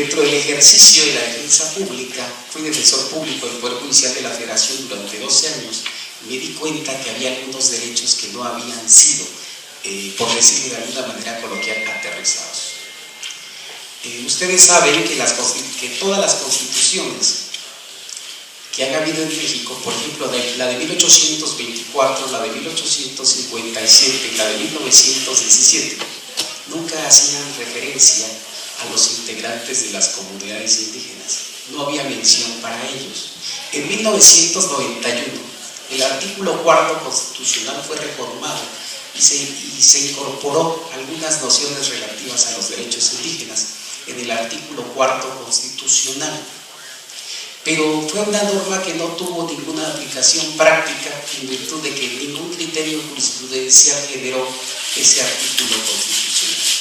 Dentro del ejercicio de la defensa pública, fui defensor público del Poder Judicial de la Federación durante 12 años. Me di cuenta que había algunos derechos que no habían sido, por decirlo de alguna manera coloquial, aterrizados. Ustedes saben que todas las constituciones que han habido en México, por ejemplo, la de 1824, la de 1857 y la de 1917, nunca hacían referencia a los integrantes de las comunidades indígenas. No había mención para ellos. En 1991, el artículo 4 constitucional fue reformado y se incorporó algunas nociones relativas a los derechos indígenas en el artículo 4 constitucional. Pero fue una norma que no tuvo ninguna aplicación práctica en virtud de que ningún criterio jurisprudencial generó ese artículo constitucional.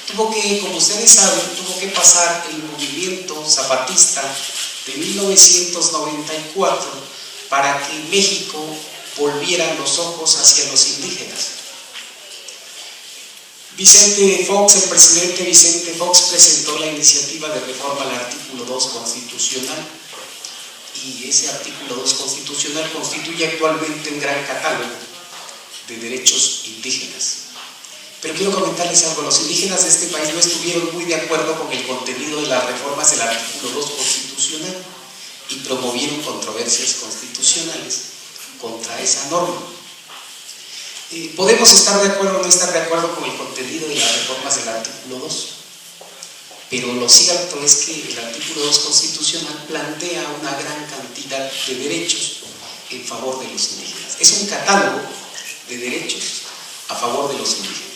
Como ustedes saben, tuvo que pasar el movimiento zapatista de 1994 para que México volviera los ojos hacia los indígenas. El presidente Vicente Fox presentó la iniciativa de reforma al artículo 2 constitucional, y ese artículo 2 constitucional constituye actualmente un gran catálogo de derechos indígenas. Pero quiero comentarles algo: los indígenas de este país no estuvieron muy de acuerdo con el contenido de las reformas del artículo 2 constitucional y promovieron controversias constitucionales contra esa norma. Podemos estar de acuerdo o no estar de acuerdo con el contenido de las reformas del artículo 2, pero lo cierto es que el artículo 2 constitucional plantea una gran cantidad de derechos en favor de los indígenas. Es un catálogo de derechos a favor de los indígenas.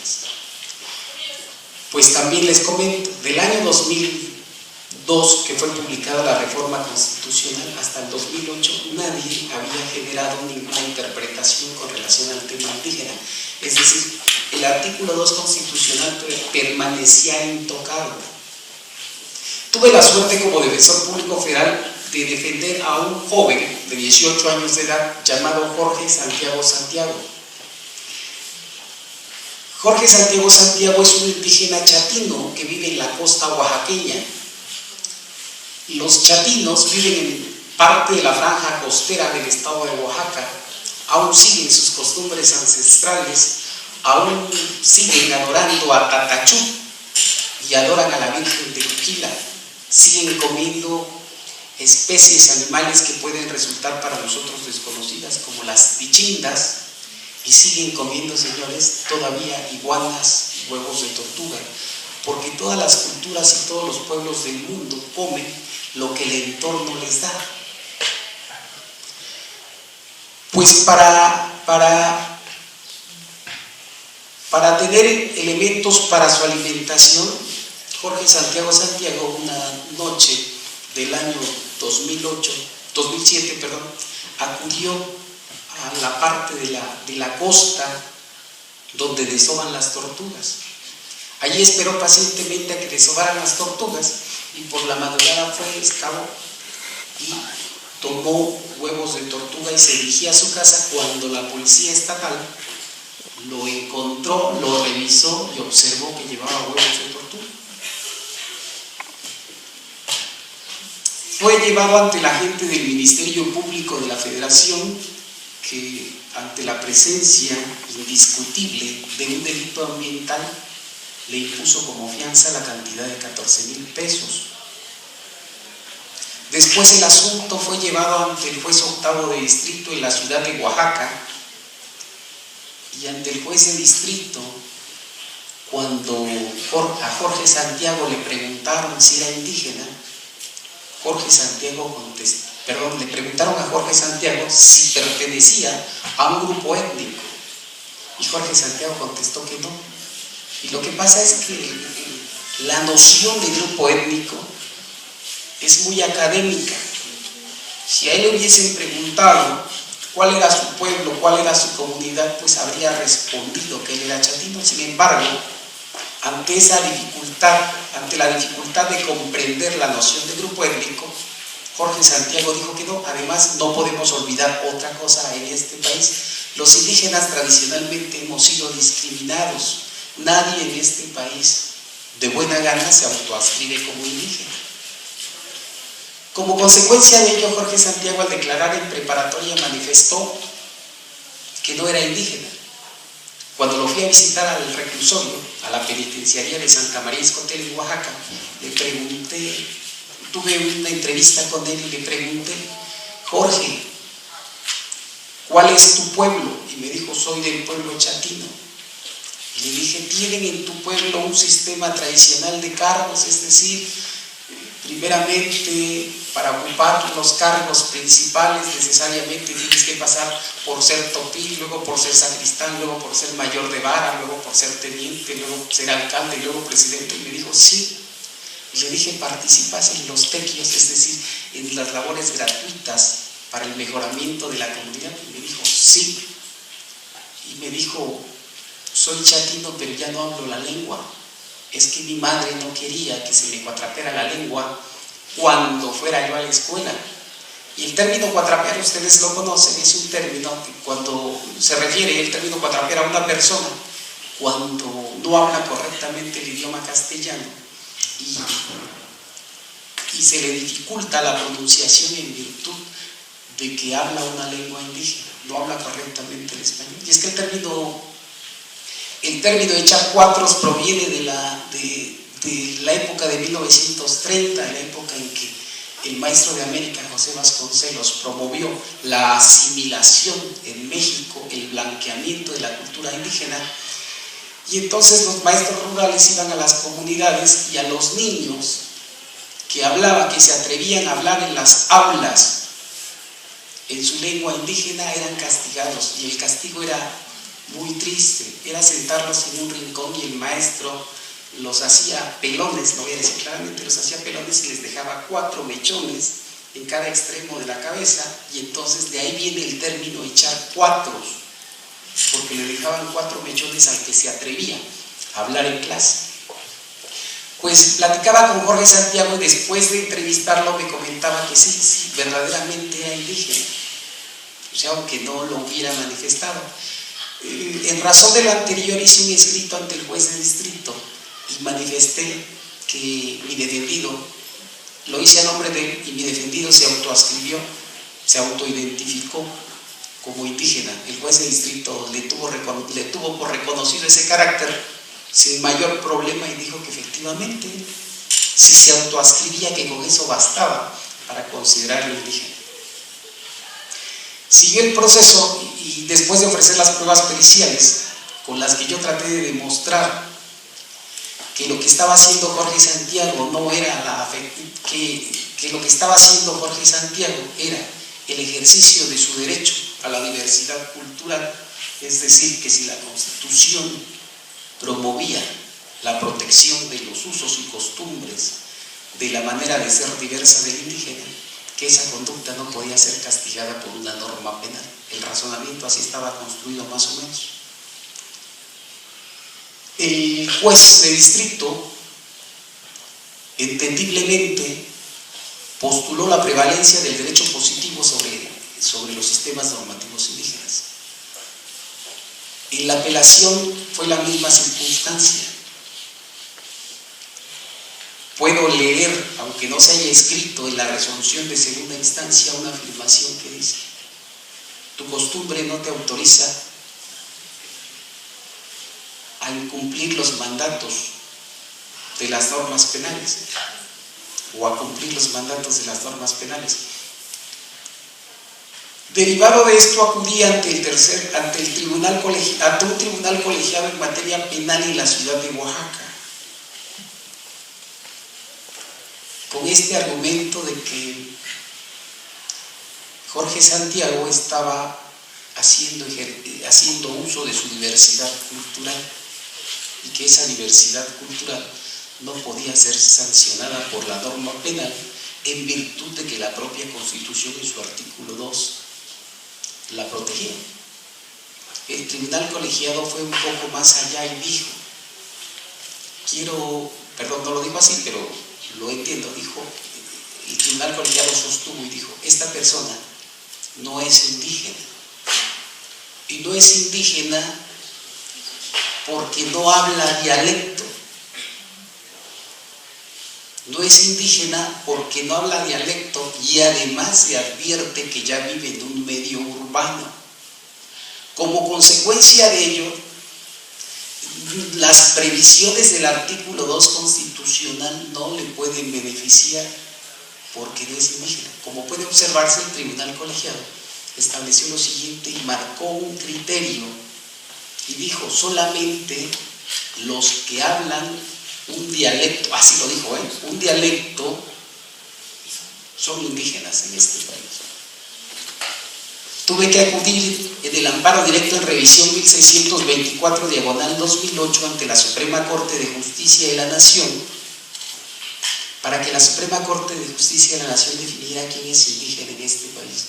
Pues también les comento, del año 2002, que fue publicada la reforma constitucional, hasta el 2008 nadie había generado ninguna interpretación con relación al tema indígena. Es decir, el artículo 2 constitucional permanecía intocado. Tuve la suerte como defensor público federal de defender a un joven de 18 años de edad llamado Jorge Santiago Santiago. Jorge Santiago Santiago es un indígena chatino que vive en la costa oaxaqueña. Los chatinos viven en parte de la franja costera del estado de Oaxaca, aún siguen sus costumbres ancestrales, aún siguen adorando a Tatachú y adoran a la Virgen de Cuquila, siguen comiendo especies animales que pueden resultar para nosotros desconocidas, como las pichindas, y siguen comiendo, señores, todavía iguanas y huevos de tortuga, porque todas las culturas y todos los pueblos del mundo comen lo que el entorno les da. Pues para tener elementos para su alimentación, Jorge Santiago Santiago, una noche del año 2007, acudió a la parte de la costa donde desovan las tortugas. Allí esperó pacientemente a que desovaran las tortugas y por la madrugada fue, excavó y tomó huevos de tortuga y se dirigía a su casa cuando la policía estatal lo encontró, lo revisó y observó que llevaba huevos de tortuga. Fue llevado ante la gente del Ministerio Público de la Federación, que ante la presencia indiscutible de un delito ambiental le impuso como fianza la cantidad de 14,000 pesos. Después el asunto fue llevado ante el juez octavo de distrito en la ciudad de Oaxaca, y ante el juez de distrito, cuando a Jorge Santiago le preguntaron si era indígena, le preguntaron a Jorge Santiago si pertenecía a un grupo étnico, y Jorge Santiago contestó que no. Y lo que pasa es que la noción de grupo étnico es muy académica. Si a él le hubiesen preguntado cuál era su pueblo, cuál era su comunidad, pues habría respondido que él era chatino. Sin embargo, ante la dificultad de comprender la noción de grupo étnico, Jorge Santiago dijo que no. Además, no podemos olvidar otra cosa en este país: los indígenas tradicionalmente hemos sido discriminados. Nadie en este país de buena gana se autoadscribe como indígena. Como consecuencia de ello, Jorge Santiago, al declarar en preparatoria, manifestó que no era indígena. Cuando lo fui a visitar al reclusorio, a la penitenciaría de Santa María Escotel en Oaxaca, le pregunté, tuve una entrevista con él y le pregunté: Jorge, ¿cuál es tu pueblo? Y me dijo: soy del pueblo chatino. Y le dije: ¿tienen en tu pueblo un sistema tradicional de cargos? Es decir, primeramente, para ocupar los cargos principales necesariamente tienes que pasar por ser topil, luego por ser sacristán, luego por ser mayor de vara, luego por ser teniente, luego ser alcalde y luego presidente. Y me dijo: sí. Y le dije: ¿participas en los tequios, es decir, en las labores gratuitas para el mejoramiento de la comunidad? Y me dijo: sí. Y me dijo: soy chatino, pero ya no hablo la lengua. Es que mi madre no quería que se me cuatrapeara la lengua cuando fuera yo a la escuela. Y el término cuatrapear, ustedes lo conocen, es un término que cuando se refiere el término cuatrapear a una persona cuando no habla correctamente el idioma castellano y se le dificulta la pronunciación en virtud de que habla una lengua indígena, no habla correctamente el español. Y es que el término echar cuatros proviene de la época de 1930, la época en que el maestro de América, José Vasconcelos, promovió la asimilación en México, el blanqueamiento de la cultura indígena. Y entonces los maestros rurales iban a las comunidades y a los niños que se atrevían a hablar en las aulas en su lengua indígena eran castigados, y el castigo era muy triste, era sentarlos en un rincón y el maestro los hacía pelones, no voy a decir claramente, los hacía pelones y les dejaba 4 mechones en cada extremo de la cabeza, y entonces de ahí viene el término echar cuatros, porque le dejaban 4 mechones al que se atrevía a hablar en clase. Pues platicaba con Jorge Santiago y después de entrevistarlo me comentaba que sí, verdaderamente era indígena, o sea, aunque no lo hubiera manifestado. En razón de lo anterior hice un escrito ante el juez de distrito y manifesté que mi defendido, lo hice a nombre de él, y mi defendido se autoascribió, se autoidentificó como indígena. El juez de distrito le tuvo por reconocido ese carácter sin mayor problema y dijo que efectivamente, si se autoascribía, que con eso bastaba para considerarlo indígena. Siguió el proceso y después de ofrecer las pruebas periciales con las que yo traté de demostrar que lo que estaba haciendo Jorge Santiago no era que lo que estaba haciendo Jorge Santiago era el ejercicio de su derecho a la diversidad cultural, es decir, que si la Constitución promovía la protección de los usos y costumbres de la manera de ser diversa del indígena, que esa conducta no podía ser castigada por una norma penal. El razonamiento así estaba construido más o menos. El juez de distrito, entendiblemente, postuló la prevalencia del derecho positivo sobre los sistemas normativos indígenas. En la apelación fue la misma circunstancia. Puedo leer, aunque no se haya escrito en la resolución de segunda instancia, una afirmación que dice: tu costumbre no te autoriza a incumplir los mandatos de las normas penales o a cumplir los mandatos de las normas penales. Derivado de esto, acudí ante un tribunal colegiado en materia penal en la ciudad de Oaxaca, con este argumento de que Jorge Santiago estaba haciendo uso de su diversidad cultural y que esa diversidad cultural no podía ser sancionada por la norma penal en virtud de que la propia Constitución en su artículo 2 la protegía. El tribunal colegiado fue un poco más allá y dijo, no lo dijo así, pero lo entiendo, dijo, el tribunal colegiado sostuvo y dijo, esta persona no es indígena, y no es indígena porque no habla dialecto, no es indígena porque no habla dialecto y además se advierte que ya vive en un medio urbano. Como consecuencia de ello, las previsiones del artículo 2 constitucional no le pueden beneficiar porque no es indígena. Como puede observarse, el tribunal colegiado estableció lo siguiente y marcó un criterio y dijo: solamente los que hablan un dialecto, así lo dijo, un dialecto, son indígenas en este país. Tuve que acudir en el amparo directo en revisión 1624 diagonal 2008 ante la Suprema Corte de Justicia de la Nación para que la Suprema Corte de Justicia de la Nación definiera quién es indígena en este país.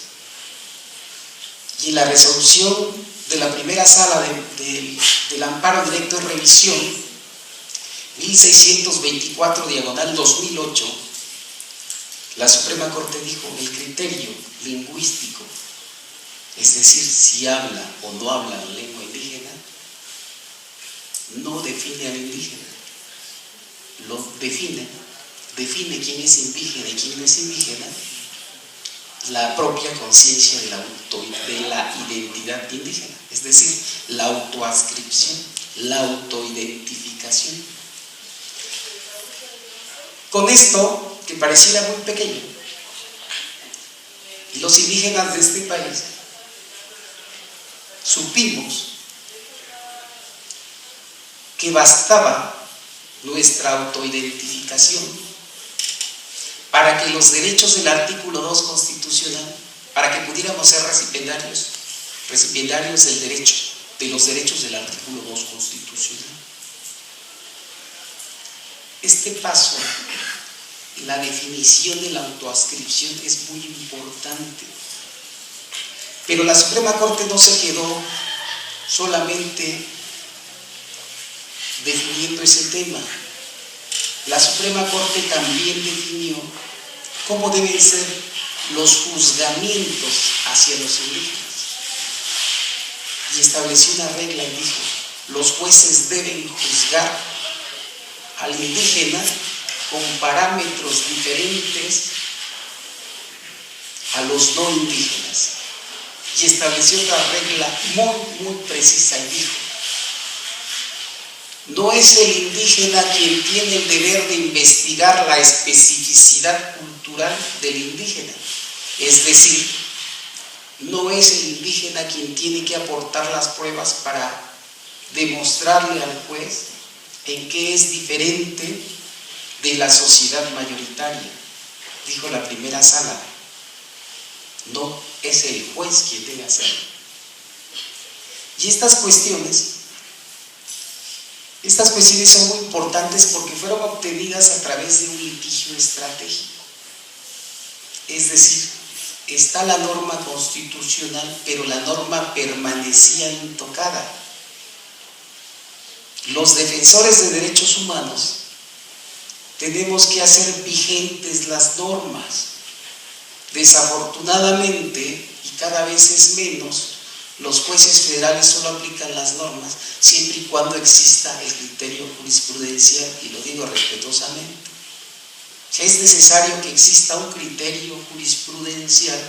Y en la resolución de la primera sala del amparo directo en revisión 1624 diagonal 2008, la Suprema Corte dijo: el criterio lingüístico, es decir, si habla o no habla la lengua indígena, no define al indígena, lo define quién es indígena y quién no es indígena, la propia conciencia de la identidad indígena, es decir, la autoadscripción, la autoidentificación. Con esto, que pareciera muy pequeño, y los indígenas de este país supimos que bastaba nuestra autoidentificación para que los derechos del artículo 2 constitucional, para que pudiéramos ser recipiendarios de los derechos del artículo 2 constitucional. Este paso, la definición de la autoadscripción, es muy importante. Pero la Suprema Corte no se quedó solamente definiendo ese tema. La Suprema Corte también definió cómo deben ser los juzgamientos hacia los indígenas. Y estableció una regla y dijo: los jueces deben juzgar al indígena con parámetros diferentes a los no indígenas. Y estableció otra regla muy precisa y dijo: no es el indígena quien tiene el deber de investigar la especificidad cultural del indígena. Es decir, no es el indígena quien tiene que aportar las pruebas para demostrarle al juez en qué es diferente de la sociedad mayoritaria. Dijo la primera sala: no, es el juez quien debe hacerlo. Y estas cuestiones son muy importantes porque fueron obtenidas a través de un litigio estratégico. Es decir, está la norma constitucional, pero la norma permanecía intocada. Los defensores de derechos humanos tenemos que hacer vigentes las normas. Desafortunadamente, y cada vez es menos, los jueces federales solo aplican las normas siempre y cuando exista el criterio jurisprudencial, y lo digo respetuosamente. Es necesario que exista un criterio jurisprudencial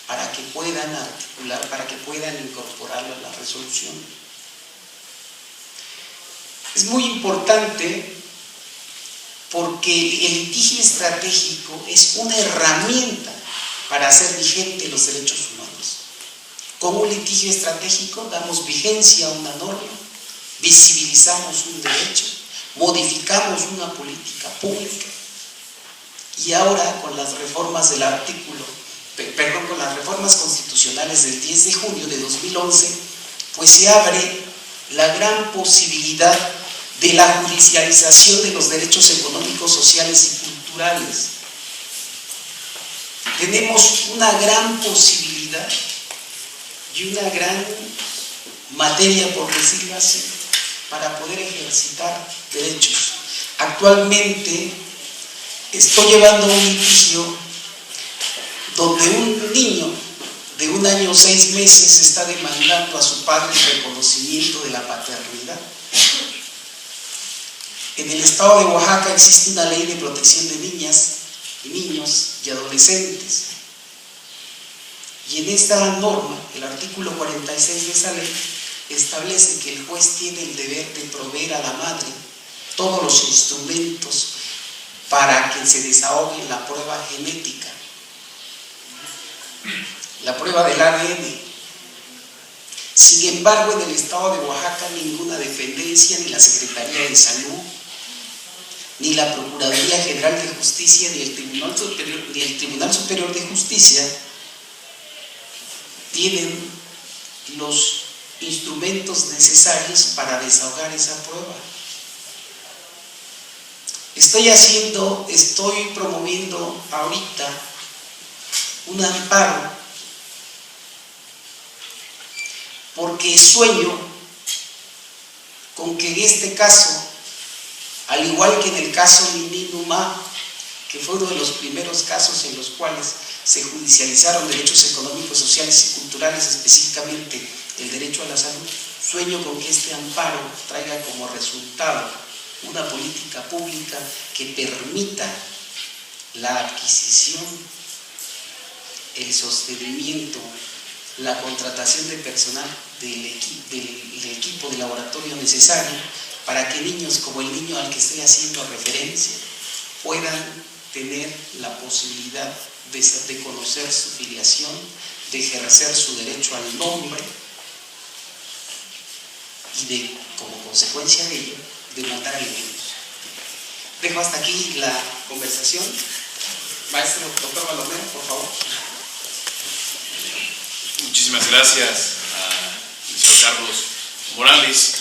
para que puedan articular, para que puedan incorporarlo a la resolución. Es muy importante porque el litigio estratégico es una herramienta para hacer vigente los derechos humanos. Con un litigio estratégico damos vigencia a una norma, visibilizamos un derecho, modificamos una política pública. Y ahora con las reformas con las reformas constitucionales del 10 de junio de 2011, pues se abre la gran posibilidad de la judicialización de los derechos económicos, sociales y culturales. Tenemos una gran posibilidad y una gran materia, por decirlo así, para poder ejercitar derechos. Actualmente estoy llevando un litigio donde un niño de 1 año 6 meses está demandando a su padre el reconocimiento de la paternidad. En el estado de Oaxaca existe una ley de protección de niñas y niños y adolescentes. Y en esta norma, el artículo 46 de esa ley, establece que el juez tiene el deber de proveer a la madre todos los instrumentos para que se desahogue la prueba genética, la prueba del ADN. Sin embargo, en el estado de Oaxaca ninguna dependencia, ni la Secretaría de Salud, ni la Procuraduría General de Justicia, ni el Tribunal Superior de Justicia tienen los instrumentos necesarios para desahogar esa prueba. Estoy promoviendo ahorita un amparo porque sueño con que en este caso, al igual que en el caso Nini Numa, que fue uno de los primeros casos en los cuales se judicializaron derechos económicos, sociales y culturales, específicamente el derecho a la salud, sueño con que este amparo traiga como resultado una política pública que permita la adquisición, el sostenimiento, la contratación de personal del equipo de laboratorio necesario para que niños como el niño al que estoy haciendo referencia puedan tener la posibilidad de conocer su filiación, de ejercer su derecho al nombre y de, como consecuencia de ello, demandar alimentos. Dejo hasta aquí la conversación. Maestro doctor Baldomero, por favor. Muchísimas gracias al señor Carlos Morales.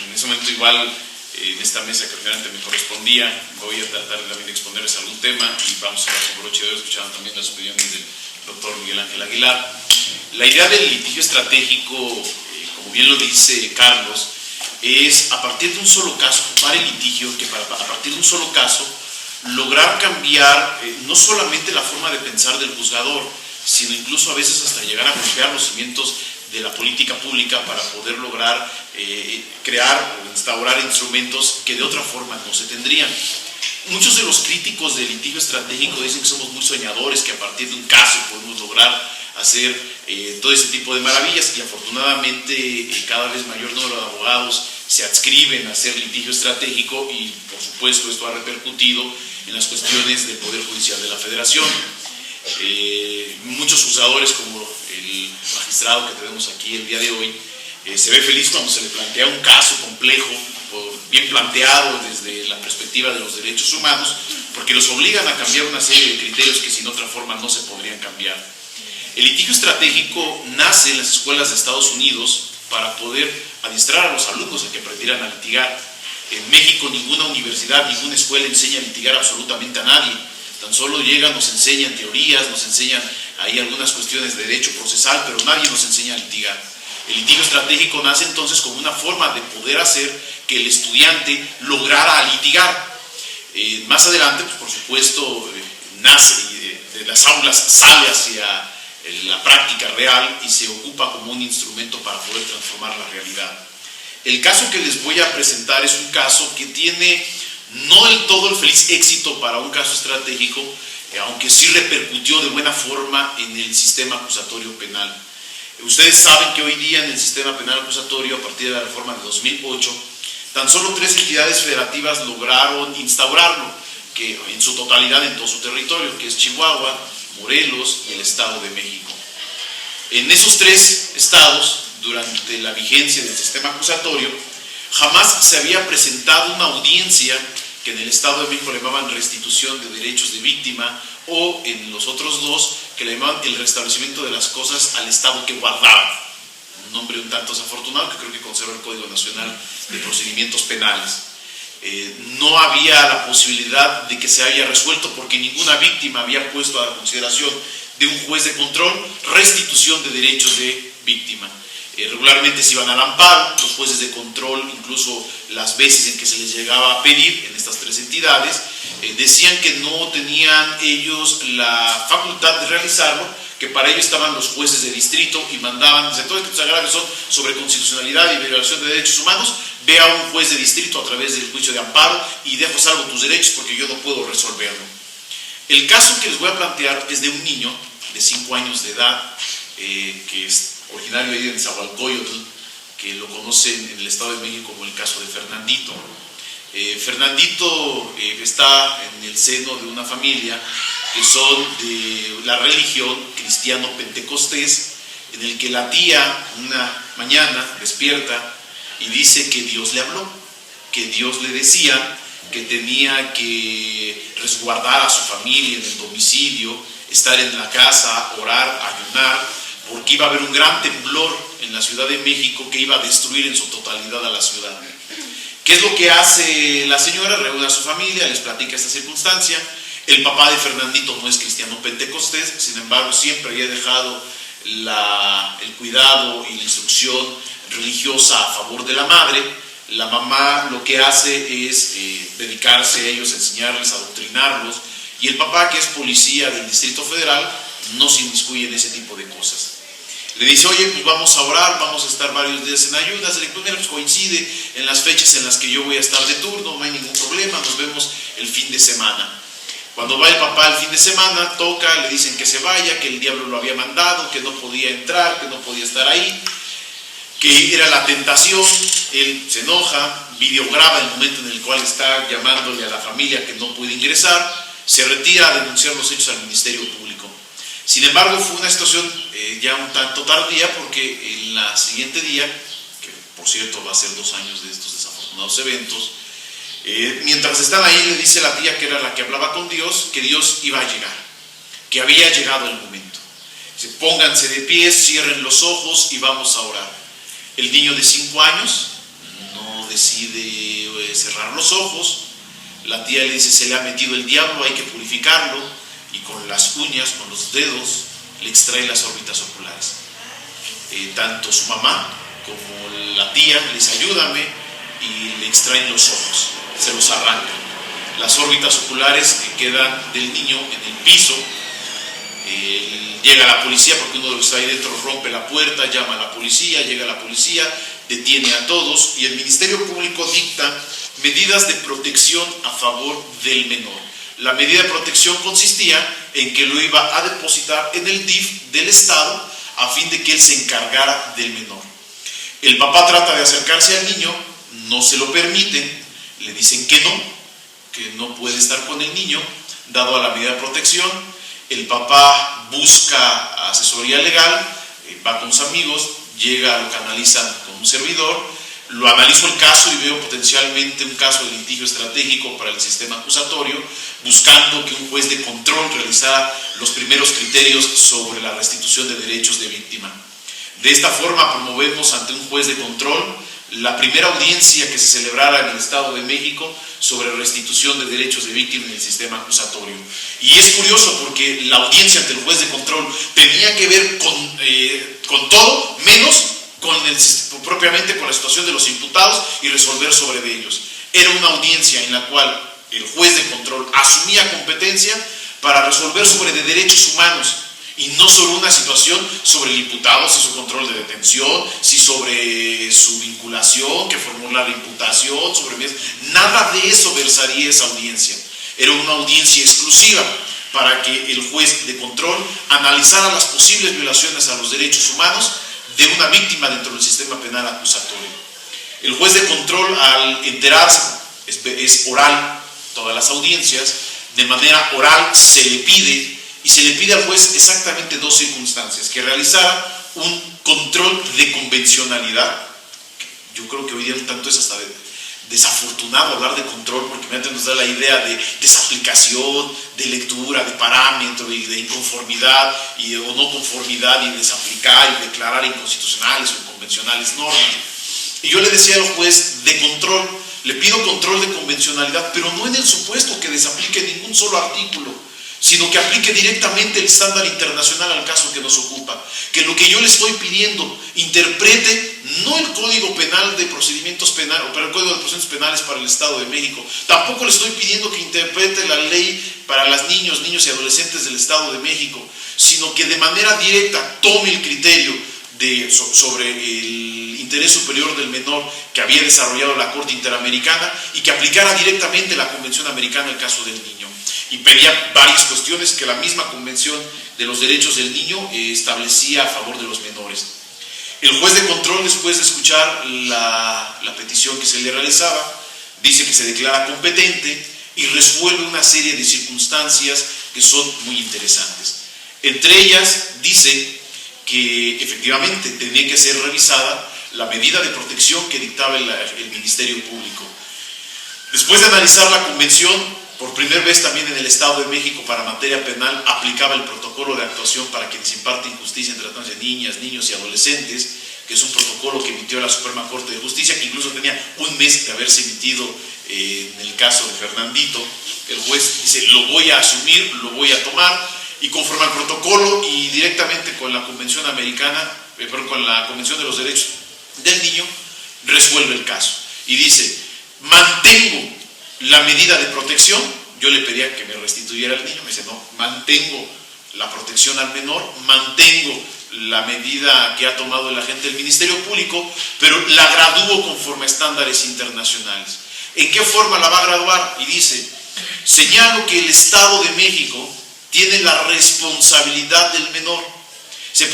En ese momento igual, en esta mesa que finalmente me correspondía, voy a tratar también de exponerles algún tema y vamos a hablar con broche de oro, escuchando también las opiniones del doctor Miguel Ángel Aguilar. La idea del litigio estratégico, como bien lo dice Carlos, es a partir de un solo caso, ocupar el litigio, que a partir de un solo caso lograr cambiar no solamente la forma de pensar del juzgador, sino incluso a veces hasta llegar a golpear los cimientos de la política pública para poder lograr crear o instaurar instrumentos que de otra forma no se tendrían. Muchos de los críticos del litigio estratégico dicen que somos muy soñadores, que a partir de un caso podemos lograr hacer todo ese tipo de maravillas, y afortunadamente cada vez mayor número de abogados se adscriben a hacer litigio estratégico, y por supuesto esto ha repercutido en las cuestiones del Poder Judicial de la Federación. Muchos juzgadores, como el magistrado que tenemos aquí el día de hoy, se ve feliz cuando se le plantea un caso complejo, bien planteado desde la perspectiva de los derechos humanos, porque los obligan a cambiar una serie de criterios que sin otra forma no se podrían cambiar. El litigio estratégico nace en las escuelas de Estados Unidos para poder adiestrar a los alumnos a que aprendieran a litigar. En México ninguna universidad, ninguna escuela enseña a litigar absolutamente a nadie. Tan solo llegan, nos enseñan teorías, nos enseñan ahí algunas cuestiones de derecho procesal, pero nadie nos enseña a litigar. El litigio estratégico nace entonces como una forma de poder hacer que el estudiante lograra litigar. Más adelante, pues, por supuesto, nace de las aulas, sale hacia la práctica real y se ocupa como un instrumento para poder transformar la realidad. El caso que les voy a presentar es un caso que tiene no del todo el feliz éxito para un caso estratégico, aunque sí repercutió de buena forma en el sistema acusatorio penal. Ustedes saben que hoy día en el sistema penal acusatorio, a partir de la reforma de 2008, tan solo 3 entidades federativas lograron instaurarlo, que en su totalidad en todo su territorio, que es Chihuahua, Morelos y el Estado de México. En esos 3 estados, durante la vigencia del sistema acusatorio, jamás se había presentado una audiencia que en el Estado de México le llamaban restitución de derechos de víctima, o en los otros 2 que le llamaban el restablecimiento de las cosas al Estado que guardaba. Un nombre un tanto desafortunado que creo que conserva el Código Nacional de Procedimientos Penales. No había la posibilidad de que se haya resuelto porque ninguna víctima había puesto a la consideración de un juez de control restitución de derechos de víctima. Regularmente se iban al amparo, los jueces de control, incluso las veces en que se les llegaba a pedir en estas 3 entidades, decían que no tenían ellos la facultad de realizarlo, que para ello estaban los jueces de distrito y mandaban, de todos estos agravios son sobre constitucionalidad y violación de derechos humanos, ve a un juez de distrito a través del juicio de amparo y dejo salvo tus derechos porque yo no puedo resolverlo. El caso que les voy a plantear es de un niño de 5 años de edad, que es originario de Nezahualcóyotl, que lo conocen en el Estado de México como el caso de Fernandito. Fernandito está en el seno de una familia que son de la religión cristiano-pentecostés, en el que la tía una mañana despierta y dice que Dios le habló, que Dios le decía que tenía que resguardar a su familia en el domicilio, estar en la casa, orar, ayunar, porque iba a haber un gran temblor en la Ciudad de México que iba a destruir en su totalidad a la ciudad. ¿Qué es lo que hace la señora? Reúne a su familia, les platica esta circunstancia. El papá de Fernandito no es cristiano pentecostés, sin embargo siempre había dejado el cuidado y la instrucción religiosa a favor de la madre. La mamá lo que hace es dedicarse a ellos, enseñarles, adoctrinarlos, y el papá, que es policía del Distrito Federal, no se inmiscuye en ese tipo de cosas. Le dice, oye, pues vamos a orar, vamos a estar varios días en ayunas. Le dice, pues coincide en las fechas en las que yo voy a estar de turno, no hay ningún problema, nos vemos el fin de semana. Cuando va el papá el fin de semana, toca, le dicen que se vaya, que el diablo lo había mandado, que no podía entrar, que no podía estar ahí, que era la tentación. Él se enoja, videograba el momento en el cual está llamándole a la familia que no puede ingresar, se retira a denunciar los hechos al Ministerio Público. Sin embargo, fue una situación ya un tanto tardía, porque en la siguiente día, que por cierto va a ser 2 años de estos desafortunados eventos, mientras están ahí le dice la tía, que era la que hablaba con Dios, que Dios iba a llegar, que había llegado el momento. Dice, pónganse de pie, cierren los ojos y vamos a orar. El niño de 5 años no decide cerrar los ojos. La tía le dice, se le ha metido el diablo, hay que purificarlo, y con las uñas, con los dedos, le extrae las órbitas oculares. Tanto su mamá como la tía le dice, ayúdame, y le extraen los ojos, se los arrancan. Las órbitas oculares que quedan del niño en el piso. Llega la policía, porque uno de los que está ahí dentro rompe la puerta, llama a la policía, llega la policía, detiene a todos, y el Ministerio Público dicta medidas de protección a favor del menor. La medida de protección consistía en que lo iba a depositar en el DIF del Estado a fin de que él se encargara del menor. El papá trata de acercarse al niño, no se lo permiten, le dicen que no puede estar con el niño, dado a la medida de protección. El papá busca asesoría legal, va con sus amigos, llega, lo canalizan con un servidor, lo analizo el caso y veo potencialmente un caso de litigio estratégico para el sistema acusatorio, buscando que un juez de control realizara los primeros criterios sobre la restitución de derechos de víctima. De esta forma promovemos ante un juez de control la primera audiencia que se celebrara en el Estado de México sobre restitución de derechos de víctima en el sistema acusatorio. Y es curioso porque la audiencia ante el juez de control tenía que ver con todo menos propiamente con la situación de los imputados y resolver sobre de ellos. Era una audiencia en la cual el juez de control asumía competencia para resolver sobre de derechos humanos, y no sobre una situación sobre el imputado, si su control de detención, si sobre su vinculación, que formular la imputación, sobre nada de eso versaría esa audiencia. Era una audiencia exclusiva para que el juez de control analizara las posibles violaciones a los derechos humanos de una víctima dentro del sistema penal acusatorio. El juez de control, al enterarse, es oral todas las audiencias, de manera oral se le pide al juez exactamente 2 circunstancias: que realizara un control de convencionalidad. Yo creo que hoy día un tanto es hasta desafortunado hablar de control, porque antes nos da la idea de desaplicación, de lectura, de parámetro y de inconformidad o no conformidad, y desaplicar y declarar inconstitucionales o inconvencionales normas. Y yo le decía al juez de control, le pido control de convencionalidad, pero no en el supuesto que desaplique ningún solo artículo, sino que aplique directamente el estándar internacional al caso que nos ocupa. Que lo que yo le estoy pidiendo interprete no el Código Penal de Procedimientos Penales, o el Código de Procedimientos Penales para el Estado de México, tampoco le estoy pidiendo que interprete la ley para los niños y adolescentes del Estado de México, sino que de manera directa tome el criterio sobre el interés superior del menor que había desarrollado la Corte Interamericana y que aplicara directamente la Convención Americana al caso del niño. Y pedía varias cuestiones que la misma Convención de los Derechos del Niño establecía a favor de los menores. El juez de control, después de escuchar la petición que se le realizaba, dice que se declara competente y resuelve una serie de circunstancias que son muy interesantes. Entre ellas dice que efectivamente tenía que ser revisada la medida de protección que dictaba el Ministerio Público. Después de analizar la Convención, por primera vez también en el Estado de México para materia penal aplicaba el protocolo de actuación para quienes imparten justicia en tratándose de niñas, niños y adolescentes, que es un protocolo que emitió la Suprema Corte de Justicia, que incluso tenía un mes de haberse emitido en el caso de Fernandito. El juez dice, lo voy a asumir, lo voy a tomar, y conforme al protocolo y directamente con la Convención Americana, con la Convención de los Derechos del Niño, resuelve el caso. Y dice, mantengo la medida de protección. Yo le pedía que me restituyera al niño, me dice, no, mantengo la protección al menor, mantengo la medida que ha tomado el agente del Ministerio Público, pero la gradúo conforme a estándares internacionales. ¿En qué forma la va a graduar? Y dice, señalo que el Estado de México tiene la responsabilidad del menor.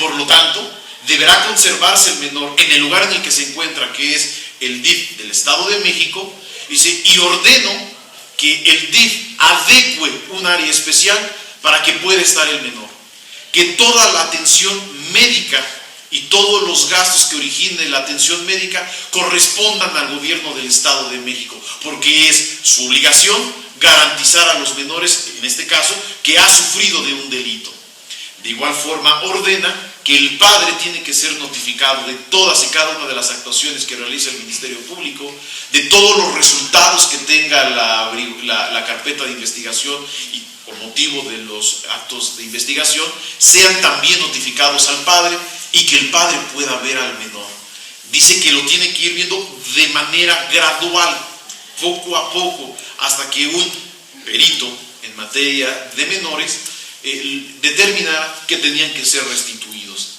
Por lo tanto, deberá conservarse el menor en el lugar en el que se encuentra, que es el DIF del Estado de México. Dice, y ordeno que el DIF adecue un área especial para que pueda estar el menor. Que toda la atención médica y todos los gastos que origine la atención médica correspondan al gobierno del Estado de México, porque es su obligación garantizar a los menores, en este caso, que ha sufrido de un delito. De igual forma, ordena que el padre tiene que ser notificado de todas y cada una de las actuaciones que realiza el Ministerio Público, de todos los resultados que tenga la carpeta de investigación y con motivo de los actos de investigación, sean también notificados al padre y que el padre pueda ver al menor. Dice que lo tiene que ir viendo de manera gradual, poco a poco, hasta que un perito en materia de menores determinara que tenían que ser restituidos.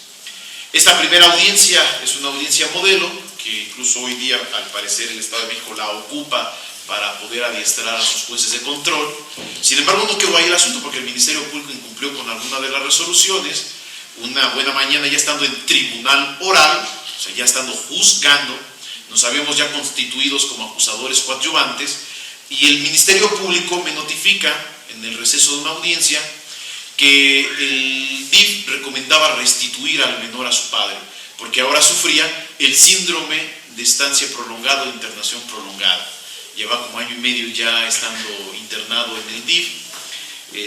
Esta primera audiencia es una audiencia modelo, que incluso hoy día, al parecer, el Estado de México la ocupa para poder adiestrar a sus jueces de control. Sin embargo, no quedó ahí el asunto, porque el Ministerio Público incumplió con alguna de las resoluciones. Una buena mañana, ya estando en tribunal oral, o sea, ya estando juzgando, nos habíamos ya constituidos como acusadores coadyuvantes, y el Ministerio Público me notifica en el receso de una audiencia que el DIF recomendaba restituir al menor a su padre, porque ahora sufría el síndrome de estancia prolongada o internación prolongada. Lleva como año y medio ya estando internado en el DIF.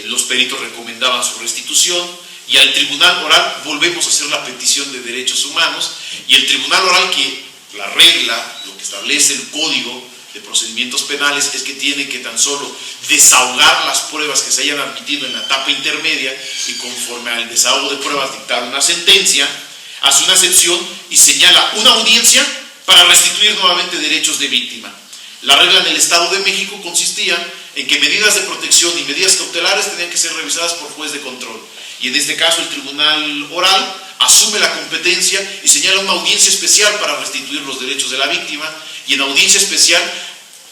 Los peritos recomendaban su restitución, y al tribunal oral volvemos a hacer la petición de derechos humanos, y el tribunal oral, que la regla, lo que establece el Código de Procedimientos Penales, es que tiene que tan solo desahogar las pruebas que se hayan admitido en la etapa intermedia, y conforme al desahogo de pruebas dictar una sentencia, hace una excepción y señala una audiencia para restituir nuevamente derechos de víctima. La regla en el Estado de México consistía en que medidas de protección y medidas cautelares tenían que ser revisadas por juez de control, y en este caso el tribunal oral asume la competencia y señala una audiencia especial para restituir los derechos de la víctima, y en audiencia especial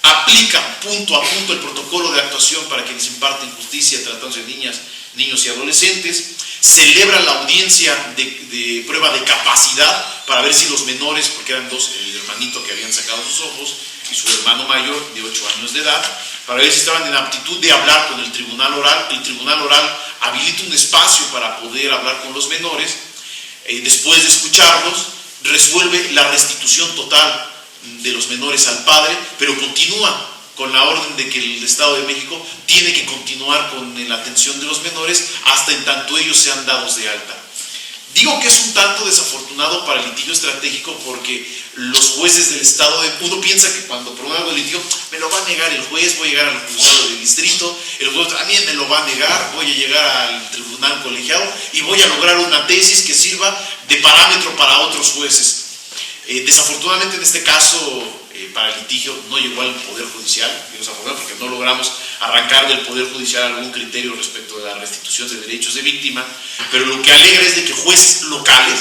aplica punto a punto el protocolo de actuación para quienes imparten justicia tratándose de niñas, niños y adolescentes. Celebra la audiencia de prueba de capacidad para ver si los menores, porque eran dos, el hermanito que habían sacado sus ojos y su hermano mayor de 8 años de edad, para ver si estaban en aptitud de hablar con el tribunal oral. El tribunal oral habilita un espacio para poder hablar con los menores. Después de escucharlos, resuelve la restitución total de los menores al padre, pero continúa con la orden de que el Estado de México tiene que continuar con la atención de los menores hasta en tanto ellos sean dados de alta. Digo que es un tanto desafortunado para el litigio estratégico porque los jueces del Estado, uno piensa que cuando promueve el litigio, me lo va a negar el juez, voy a llegar al juzgado del distrito, el juez también me lo va a negar, voy a llegar al tribunal colegiado y voy a lograr una tesis que sirva de parámetro para otros jueces. Desafortunadamente en este caso, para el litigio no llegó al Poder Judicial, porque no logramos arrancar del Poder Judicial algún criterio respecto de la restitución de derechos de víctima, pero lo que alegra es de que jueces locales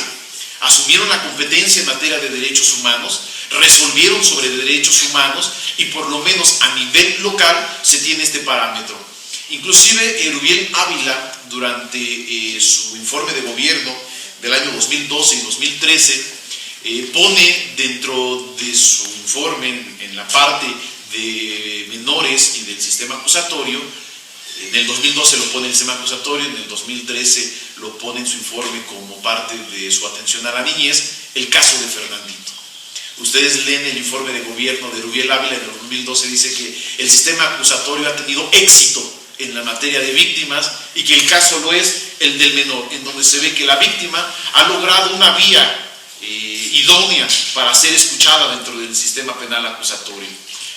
asumieron la competencia en materia de derechos humanos, resolvieron sobre derechos humanos y por lo menos a nivel local se tiene este parámetro. Inclusive Erubiel Ávila, durante su informe de gobierno del año 2012 y 2013, pone dentro de su informe en la parte de menores y del sistema acusatorio, en el 2012 lo pone en el sistema acusatorio, en el 2013 lo pone en su informe como parte de su atención a la niñez, el caso de Fernandito. Ustedes leen el informe de gobierno de Erubiel Ávila en el 2012, dice que el sistema acusatorio ha tenido éxito en la materia de víctimas y que el caso lo es el del menor, en donde se ve que la víctima ha logrado una vía idónea para ser escuchada dentro del sistema penal acusatorio.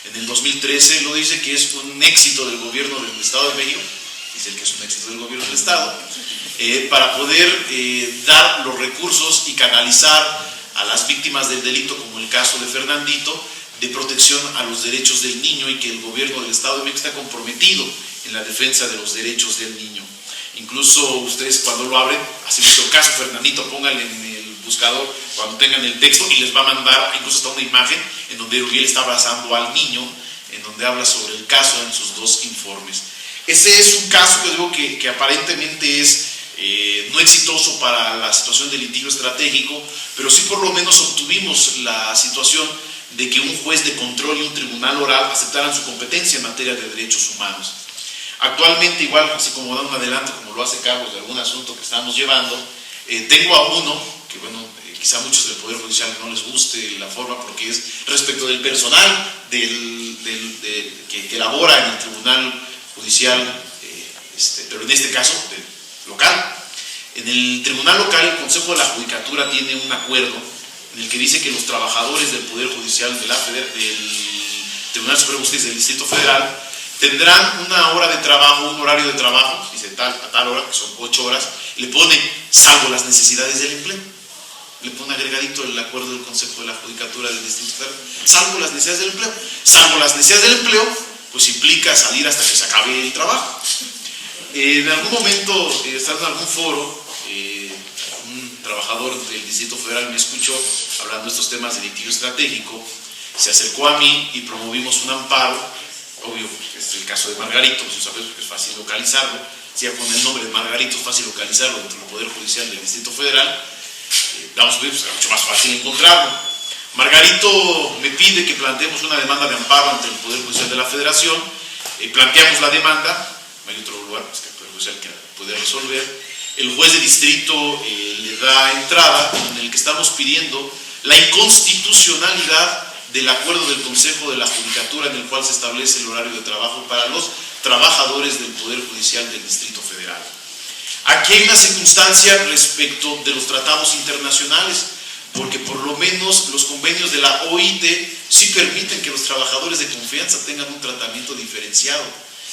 En el 2013 lo dice que es un éxito del gobierno del Estado de México, dice que es un éxito del gobierno del Estado, para poder dar los recursos y canalizar a las víctimas del delito, como el caso de Fernandito, de protección a los derechos del niño, y que el gobierno del Estado de México está comprometido en la defensa de los derechos del niño. Incluso ustedes cuando lo abren, así como el caso Fernandito, pónganle en el buscador cuando tengan el texto y les va a mandar incluso hasta una imagen en donde Erubiel está abrazando al niño, en donde habla sobre el caso en sus dos informes. Ese es un caso que digo que aparentemente es no exitoso para la situación de litigio estratégico, pero sí por lo menos obtuvimos la situación de que un juez de control y un tribunal oral aceptaran su competencia en materia de derechos humanos. Actualmente, igual, así como dando un adelanto, como lo hace Carlos, de algún asunto que estamos llevando, tengo a uno, que bueno, quizá a muchos del Poder Judicial no les guste la forma porque es respecto del personal que labora en el Tribunal Judicial, pero en este caso local. En el Tribunal Local, el Consejo de la Judicatura tiene un acuerdo en el que dice que los trabajadores del Poder Judicial del Tribunal Superior de Justicia del Distrito Federal tendrán una hora de trabajo, un horario de trabajo, dice a tal hora, que son 8 horas, y le pone salvo las necesidades del empleo. Le pone agregadito el acuerdo del Consejo de la Judicatura del Distrito Federal, salvo las necesidades del empleo. Salvo las necesidades del empleo, pues implica salir hasta que se acabe el trabajo. En algún momento, estando en algún foro, un trabajador del Distrito Federal me escuchó hablando de estos temas de litigio estratégico, se acercó a mí y promovimos un amparo. Obvio, es el caso de Margarito, pues sabes que es fácil localizarlo. Si ya con el nombre de Margarito es fácil localizarlo dentro del Poder Judicial del Distrito Federal, vamos a ver, pues es mucho más fácil encontrarlo. Margarito me pide que planteemos una demanda de amparo ante el Poder Judicial de la Federación. Planteamos la demanda, no hay otro lugar pues, que el Poder Judicial que pueda resolver. El juez de distrito le da entrada en el que estamos pidiendo la inconstitucionalidad del acuerdo del Consejo de la Judicatura en el cual se establece el horario de trabajo para los trabajadores del Poder Judicial del Distrito Federal. Aquí hay una circunstancia respecto de los tratados internacionales, porque por lo menos los convenios de la OIT sí permiten que los trabajadores de confianza tengan un tratamiento diferenciado,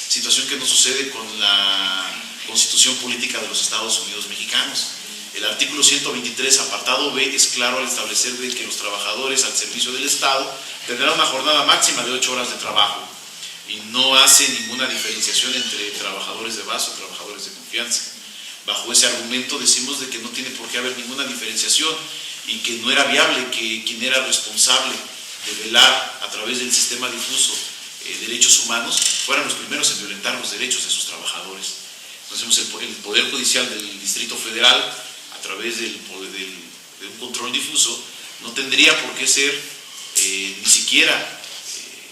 situación que no sucede con la Constitución Política de los Estados Unidos Mexicanos. El artículo 123, apartado B, es claro al establecer de que los trabajadores al servicio del Estado tendrán una jornada máxima de 8 horas de trabajo y no hace ninguna diferenciación entre trabajadores de base o trabajadores de confianza. Bajo ese argumento decimos de que no tiene por qué haber ninguna diferenciación y que no era viable que quien era responsable de velar a través del sistema difuso derechos humanos fueran los primeros en violentar los derechos de sus trabajadores. Entonces el Poder Judicial del Distrito Federal, a través de un control difuso, no tendría por qué ser ni siquiera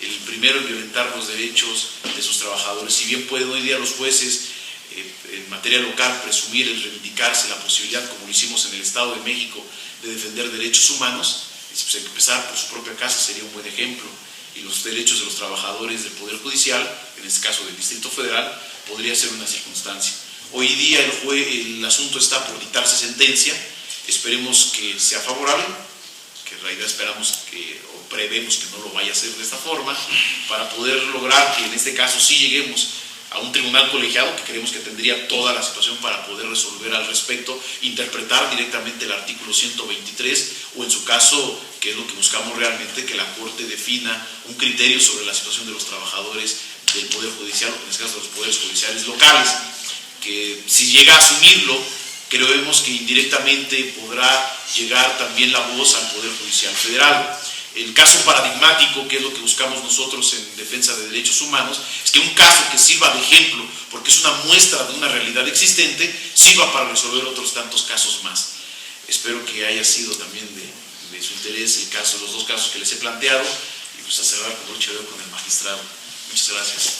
el primero en violentar los derechos de sus trabajadores. Si bien pueden hoy día los jueces en materia local presumir el reivindicarse la posibilidad, como lo hicimos en el Estado de México, de defender derechos humanos, pues empezar por su propia casa sería un buen ejemplo, y los derechos de los trabajadores del Poder Judicial, en este caso del Distrito Federal, podría ser una circunstancia. Hoy día el asunto está por dictarse sentencia Esperemos que sea favorable, que en realidad esperamos o prevemos que no lo vaya a ser de esta forma, para poder lograr que en este caso sí lleguemos a un tribunal colegiado, que creemos que tendría toda la situación para poder resolver al respecto, interpretar directamente el artículo 123, o en su caso, que es lo que buscamos realmente, que la Corte defina un criterio sobre la situación de los trabajadores del Poder Judicial, o en este caso de los poderes judiciales locales, que si llega a asumirlo, creemos que indirectamente podrá llegar también la voz al Poder Judicial Federal. El caso paradigmático, que es lo que buscamos nosotros en defensa de derechos humanos, es que un caso que sirva de ejemplo, porque es una muestra de una realidad existente, sirva para resolver otros tantos casos más. Espero que haya sido también de su interés el caso, los dos casos que les he planteado, y pues a cerrar con broche de oro con el magistrado. Muchas gracias.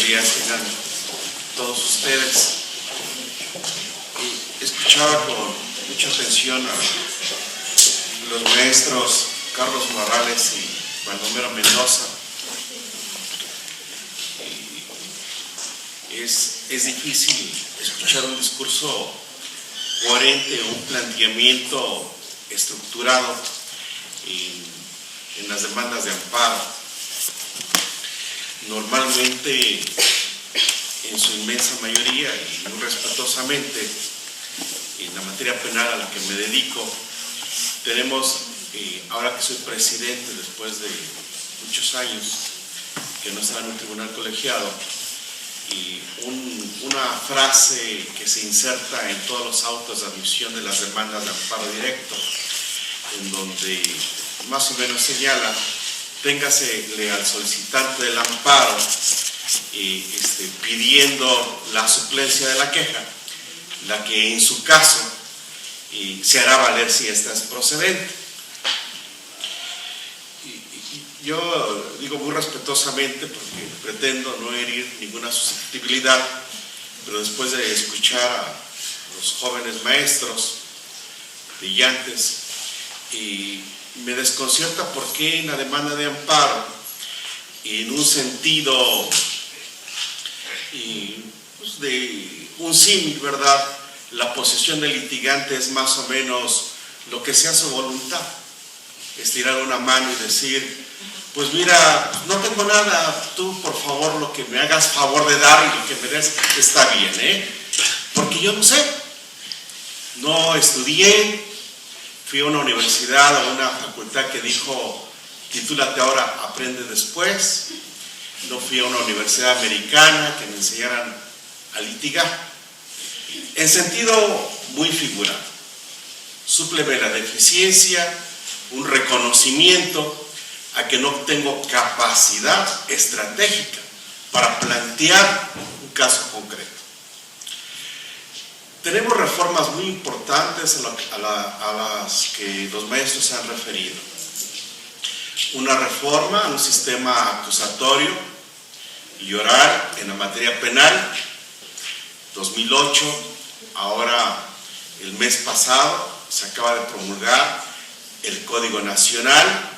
Tengan todos ustedes. Escuchaba con mucha atención a los maestros Carlos Morales y Baldomero Mendoza. Es difícil escuchar un discurso coherente, un planteamiento estructurado en las demandas de amparo. Normalmente, en su inmensa mayoría y muy respetuosamente, en la materia penal a la que me dedico, tenemos, ahora que soy presidente después de muchos años que no estaba en un tribunal colegiado, una frase que se inserta en todos los autos de admisión de las demandas de amparo directo, en donde más o menos señala: téngasele al solicitante del amparo pidiendo la suplencia de la queja, la que en su caso se hará valer si esta es procedente. Yo digo muy respetuosamente, porque pretendo no herir ninguna susceptibilidad, pero después de escuchar a los jóvenes maestros brillantes, me desconcierta por qué en la demanda de amparo, en un sentido pues de un símil, ¿verdad?, la posición del litigante es más o menos lo que sea su voluntad, estirar una mano y decir: pues mira, no tengo nada, tú por favor lo que me hagas favor de dar y lo que me des está bien, porque yo no sé, no estudié, fui a una universidad, a una facultad que dijo: titúlate ahora, aprende después. No fui a una universidad americana que me enseñaran a litigar. En sentido muy figurado, súpleme la deficiencia, un reconocimiento a que no tengo capacidad estratégica para plantear un caso concreto. Tenemos reformas muy importantes a las que los maestros se han referido. Una reforma a un sistema acusatorio y oral en la materia penal, 2008, ahora el mes pasado se acaba de promulgar el Código Nacional.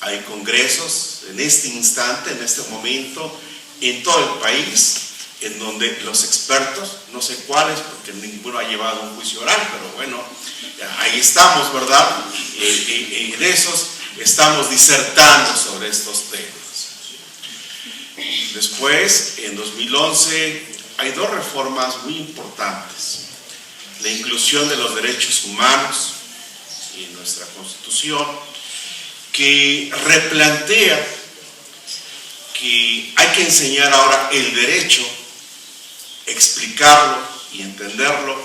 Hay congresos en este instante, en este momento, en todo el país, en donde los expertos, no sé cuáles, porque ninguno ha llevado un juicio oral, pero bueno, ahí estamos, ¿verdad? En esos estamos disertando sobre estos temas. Después, en 2011, hay dos reformas muy importantes. La inclusión de los derechos humanos en nuestra Constitución, que replantea que hay que enseñar ahora el derecho, explicarlo y entenderlo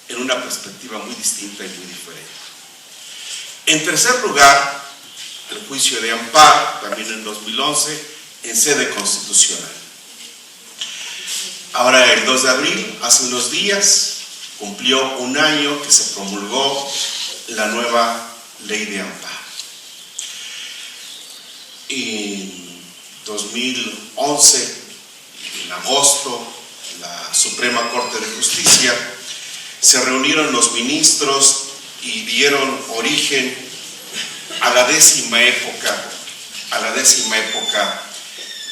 en una perspectiva muy distinta y muy diferente. En tercer lugar, el juicio de amparo, también en 2011, en sede constitucional. Ahora, el 2 de abril, hace unos días, cumplió un año que se promulgó la nueva ley de amparo. En 2011, en agosto, la Suprema Corte de Justicia, se reunieron los ministros y dieron origen a la décima época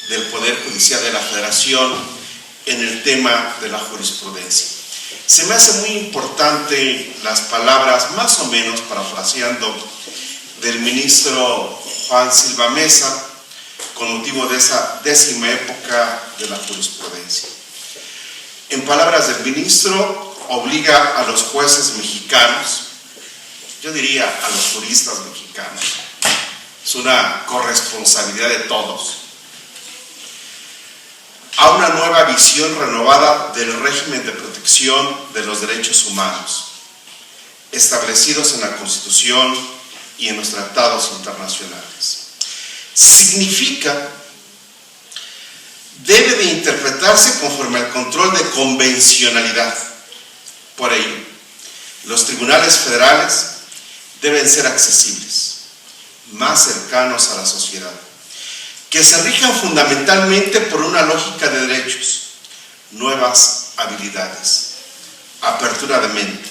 del Poder Judicial de la Federación en el tema de la jurisprudencia. Se me hace muy importante las palabras, más o menos parafraseando, del ministro Juan Silva Mesa con motivo de esa décima época de la jurisprudencia. En palabras del ministro, obliga a los jueces mexicanos, yo diría a los juristas mexicanos, es una corresponsabilidad de todos, a una nueva visión renovada del régimen de protección de los derechos humanos, establecidos en la Constitución y en los tratados internacionales. Significa, debe de interpretarse conforme al control de convencionalidad. Por ello, los tribunales federales deben ser accesibles, más cercanos a la sociedad, que se rijan fundamentalmente por una lógica de derechos, nuevas habilidades, apertura de mente,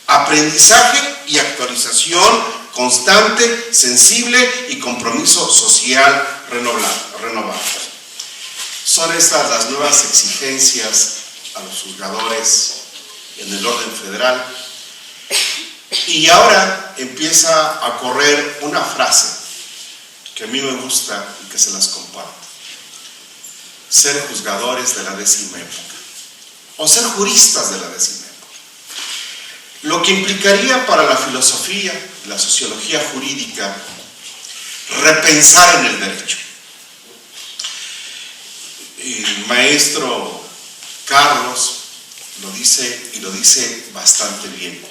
aprendizaje y actualización constante, sensible y compromiso social renovado. Son estas las nuevas exigencias a los juzgadores en el orden federal. Y ahora empieza a correr una frase que a mí me gusta y que se las comparto: ser juzgadores de la décima época, o ser juristas de la décima época. Lo que implicaría para la filosofía, la sociología jurídica, repensar en el derecho. El maestro Carlos lo dice, y lo dice bastante bien.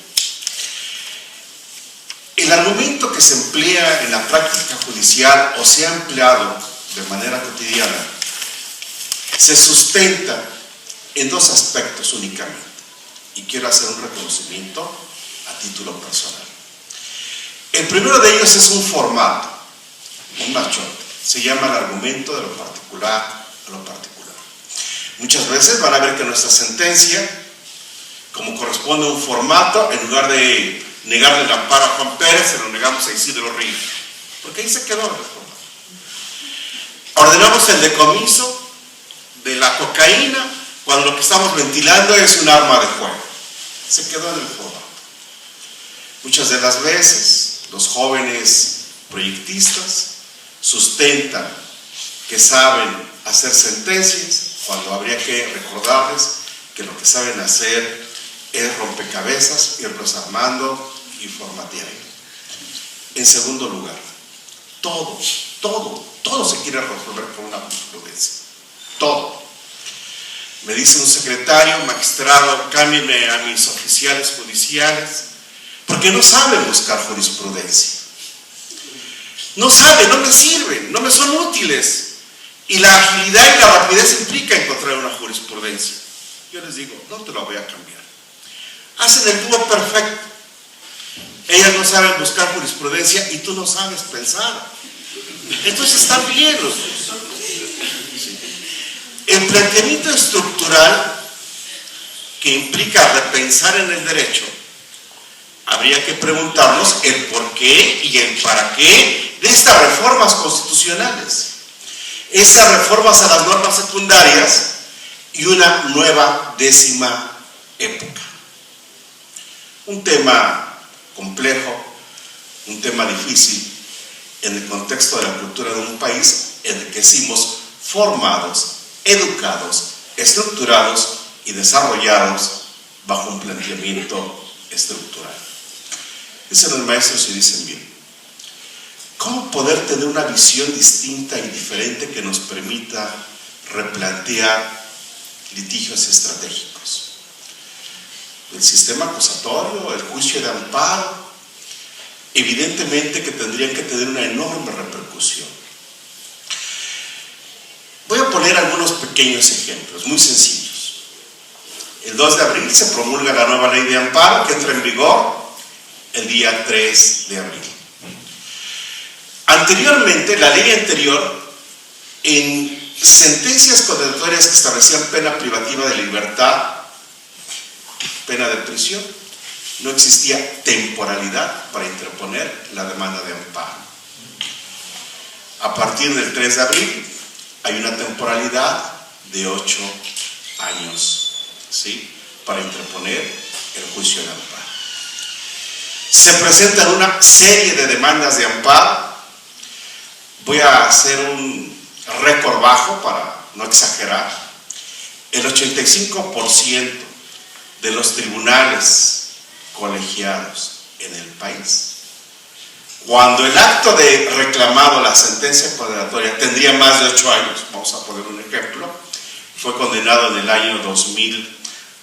El argumento que se emplea en la práctica judicial o se ha empleado de manera cotidiana se sustenta en dos aspectos únicamente, y quiero hacer un reconocimiento a título personal. El primero de ellos es un formato, un machote, se llama el argumento de lo particular a lo particular. Muchas veces van a ver que nuestra sentencia, como corresponde a un formato, en lugar de negarle el amparo a Juan Pérez, se lo negamos a Isidro Ríos, porque ahí se quedó el formato. Ordenamos el decomiso de la cocaína cuando lo que estamos ventilando es un arma de fuego. Se quedó en el formato. Muchas de las veces los jóvenes proyectistas sustentan que saben hacer sentencias cuando habría que recordarles que lo que saben hacer es rompecabezas, irlos armando y formateando. En segundo lugar, todo se quiere resolver con una jurisprudencia. Todo. Me dice un secretario, magistrado, cámbienme a mis oficiales judiciales, porque no saben buscar jurisprudencia. No saben, no me sirven, no me son útiles. Y la agilidad y la rapidez implica encontrar una jurisprudencia. Yo les digo, no te la voy a cambiar. Hacen el dúo perfecto. Ellas no saben buscar jurisprudencia y tú no sabes pensar. Entonces están bien los dos. El planteamiento estructural que implica repensar en el derecho, habría que preguntarnos el por qué y el para qué de estas reformas constitucionales, esas reformas a las normas secundarias y una nueva décima época. Un tema complejo, un tema difícil en el contexto de la cultura de un país en el que hicimos formados, educados, estructurados y desarrollados bajo un planteamiento estructural. Dicen los maestros y dicen bien: ¿cómo poder tener una visión distinta y diferente que nos permita replantear litigios estratégicos? El sistema acusatorio, el juicio de amparo, evidentemente que tendrían que tener una enorme repercusión. Voy a poner algunos pequeños ejemplos, muy sencillos. El 2 de abril se promulga la nueva ley de amparo que entra en vigor el día 3 de abril. Anteriormente, la ley anterior, en sentencias condenatorias que establecían pena privativa de libertad, pena de prisión, no existía temporalidad para interponer la demanda de amparo. A partir del 3 de abril hay una temporalidad de 8 años, ¿sí?, para interponer el juicio de amparo. Se presentan una serie de demandas de amparo. Voy a hacer un récord bajo para no exagerar. El 85% de los tribunales colegiados en el país, cuando el acto de reclamado, la sentencia condenatoria, tendría más de 8 años, vamos a poner un ejemplo, fue condenado en el año 2000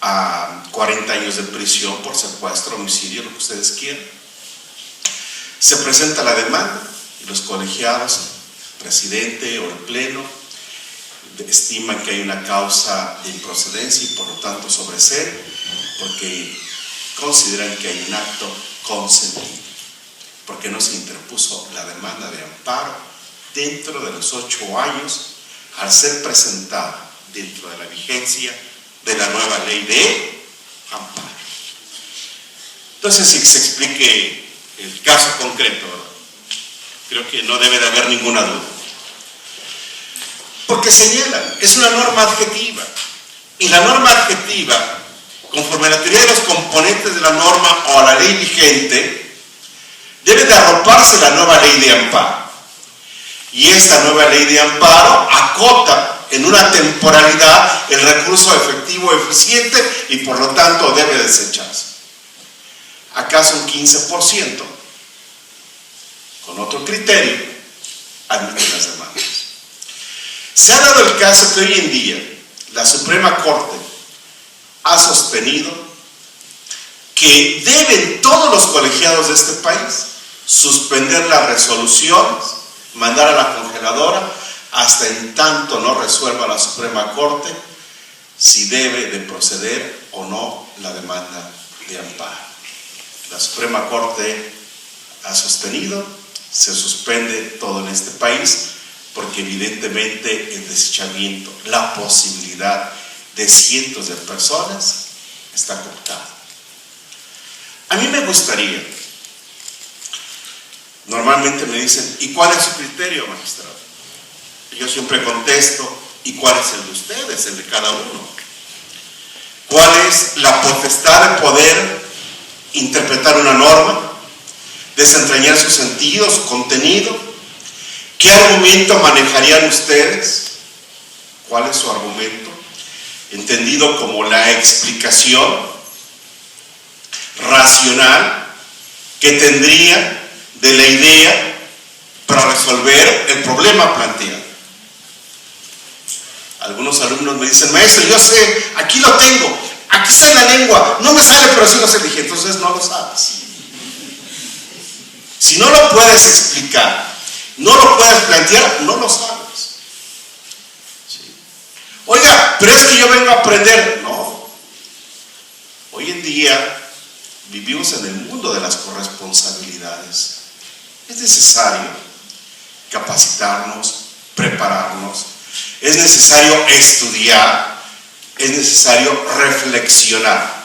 a 40 años de prisión por secuestro, homicidio, lo que ustedes quieran. Se presenta la demanda y los colegiados, el presidente o el pleno, estiman que hay una causa de improcedencia y por lo tanto sobreseer, porque consideran que hay un acto consentido, porque no se interpuso la demanda de amparo dentro de los 8 años al ser presentada dentro de la vigencia de la nueva ley de amparo. Entonces, si se explique el caso concreto, ¿verdad? Creo que no debe de haber ninguna duda. Porque señalan, es una norma adjetiva. Y la norma adjetiva, conforme a la teoría de los componentes de la norma o a la ley vigente, debe de arroparse la nueva ley de amparo. Y esta nueva ley de amparo acota en una temporalidad el recurso efectivo eficiente y por lo tanto debe desecharse. ¿Acaso un 15%? Con otro criterio, admiten las demandas. Se ha dado el caso que hoy en día la Suprema Corte ha sostenido que deben todos los colegiados de este país suspender las resoluciones, mandar a la congeladora hasta en tanto no resuelva la Suprema Corte si debe de proceder o no la demanda de amparo. La Suprema Corte ha sostenido, se suspende todo en este país porque evidentemente el desechamiento, la posibilidad de cientos de personas está cooptada. A mí me gustaría, normalmente me dicen, ¿y cuál es su criterio, magistrado? Yo siempre contesto, ¿y cuál es el de ustedes, el de cada uno? ¿Cuál es la potestad de poder interpretar una norma, desentrañar su sentido, su contenido? ¿Qué argumento manejarían ustedes? ¿Cuál es su argumento? Entendido como la explicación racional que tendría de la idea para resolver el problema planteado. Algunos alumnos me dicen, maestro, yo sé, aquí lo tengo, aquí está en la lengua, no me sale, pero sí lo sé. Dije, entonces no lo sabes. Si no lo puedes explicar, no lo puedes plantear, no lo sabes. ¿Sí? Oiga, pero es que yo vengo a aprender. No. Hoy en día vivimos en el mundo de las corresponsabilidades. Es necesario capacitarnos, prepararnos, es necesario estudiar, es necesario reflexionar.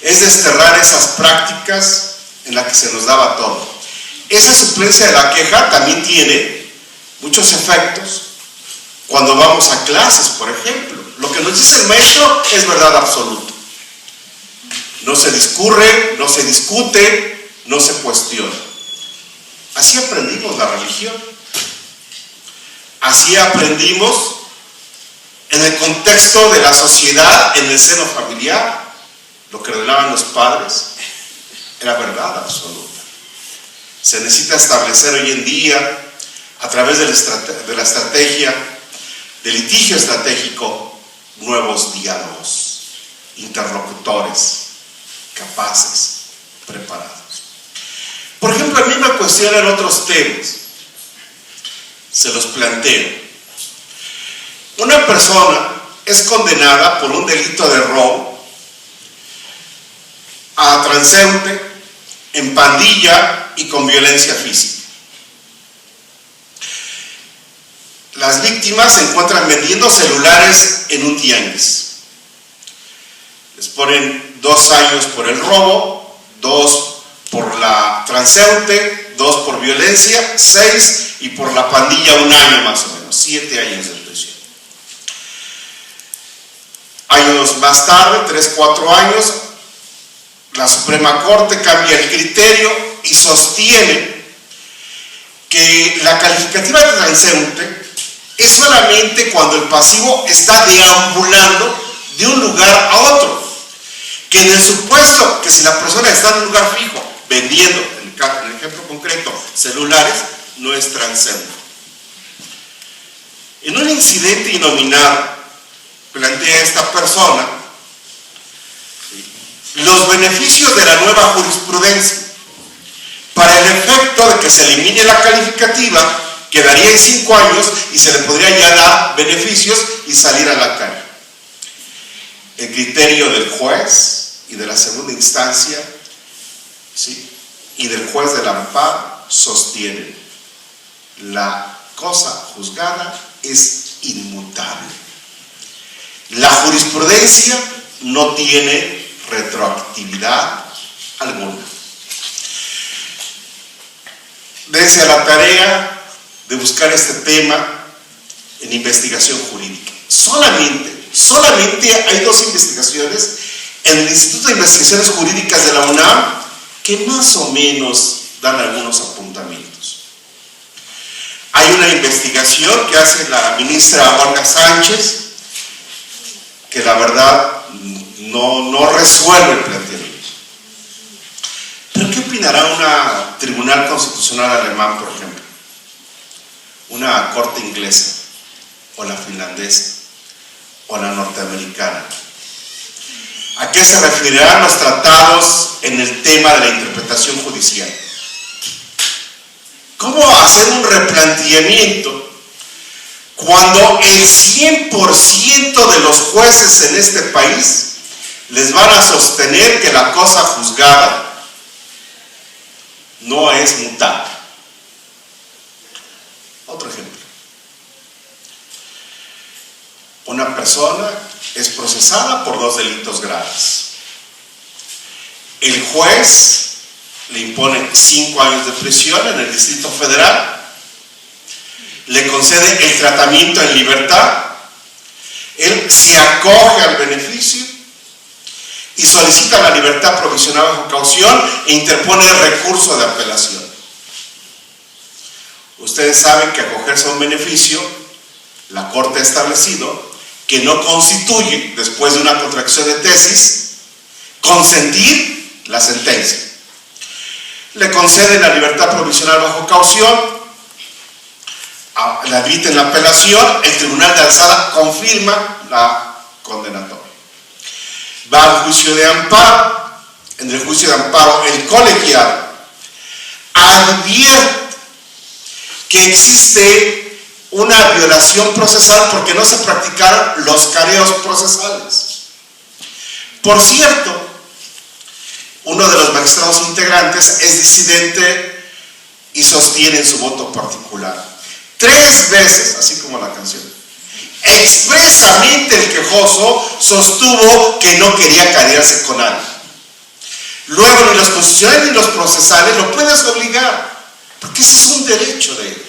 Es desterrar esas prácticas en las que se nos daba todo. Esa suplencia de la queja también tiene muchos efectos cuando vamos a clases, por ejemplo. Lo que nos dice el maestro es verdad absoluta. No se discurre, no se discute, no se cuestiona. Así aprendimos la religión. Así aprendimos en el contexto de la sociedad, en el seno familiar. Lo que ordenaban los padres era verdad absoluta. Se necesita establecer hoy en día, a través de la estrategia de litigio estratégico, nuevos diálogos, interlocutores, capaces, preparados. Por ejemplo, a mí me cuestionan otros temas. Se los planteo. Una persona es condenada por un delito de robo a transeúnte, en pandilla y con violencia física. Las víctimas se encuentran vendiendo celulares en un tianguis. Les ponen 2 años por el robo, 2 por la transeúnte, 2 por violencia, 6, y por la pandilla 1 año más o menos, 7 años de prisión. Años más tarde, 3, 4 años, la Suprema Corte cambia el criterio y sostiene que la calificativa de transeúnte es solamente cuando el pasivo está deambulando de un lugar a otro. Que en el supuesto que si la persona está en un lugar fijo, vendiendo, en el ejemplo concreto, celulares, no es transeúnte. En un incidente innominado, plantea esta persona los beneficios de la nueva jurisprudencia. Para el efecto de que se elimine la calificativa, quedaría en 5 años y se le podría ya dar beneficios y salir a la calle. El criterio del juez y de la segunda instancia, ¿sí?, y del juez del amparo sostiene: la cosa juzgada es inmutable. La jurisprudencia no tiene retroactividad alguna. Dense a la tarea de buscar este tema en investigación jurídica. Solamente hay 2 investigaciones en el Instituto de Investigaciones Jurídicas de la UNAM que más o menos dan algunos apuntamientos. Hay una investigación que hace la ministra Olga Sánchez, que la verdad no resuelve el planteamiento. Pero ¿qué opinará una tribunal constitucional alemán, por ejemplo? Una corte inglesa, o la finlandesa, o la norteamericana. ¿A qué se referirán los tratados en el tema de la interpretación judicial? ¿Cómo hacer un replanteamiento cuando el 100% de los jueces en este país les van a sostener que la cosa juzgada no es mutable? Otro ejemplo. Una persona es procesada por 2 delitos graves. El juez le impone 5 años de prisión en el Distrito Federal, le concede el tratamiento en libertad, él se acoge al beneficio y solicita la libertad provisional bajo caución e interpone el recurso de apelación. Ustedes saben que acogerse a un beneficio, la Corte ha establecido que no constituye, después de una contracción de tesis, consentir la sentencia. Le conceden la libertad provisional bajo caución, le admiten la apelación, el tribunal de alzada confirma la condenatoria. Va al juicio de amparo. En el juicio de amparo, el colegiado advierte que existe una violación procesal porque no se practicaron los careos procesales. Por cierto, uno de los magistrados integrantes es disidente y sostiene en su voto particular 3 veces, así como la canción, expresamente el quejoso sostuvo que no quería carearse con nadie. Luego ni los constitucionales ni los procesales lo puedes obligar, porque ese es un derecho de él.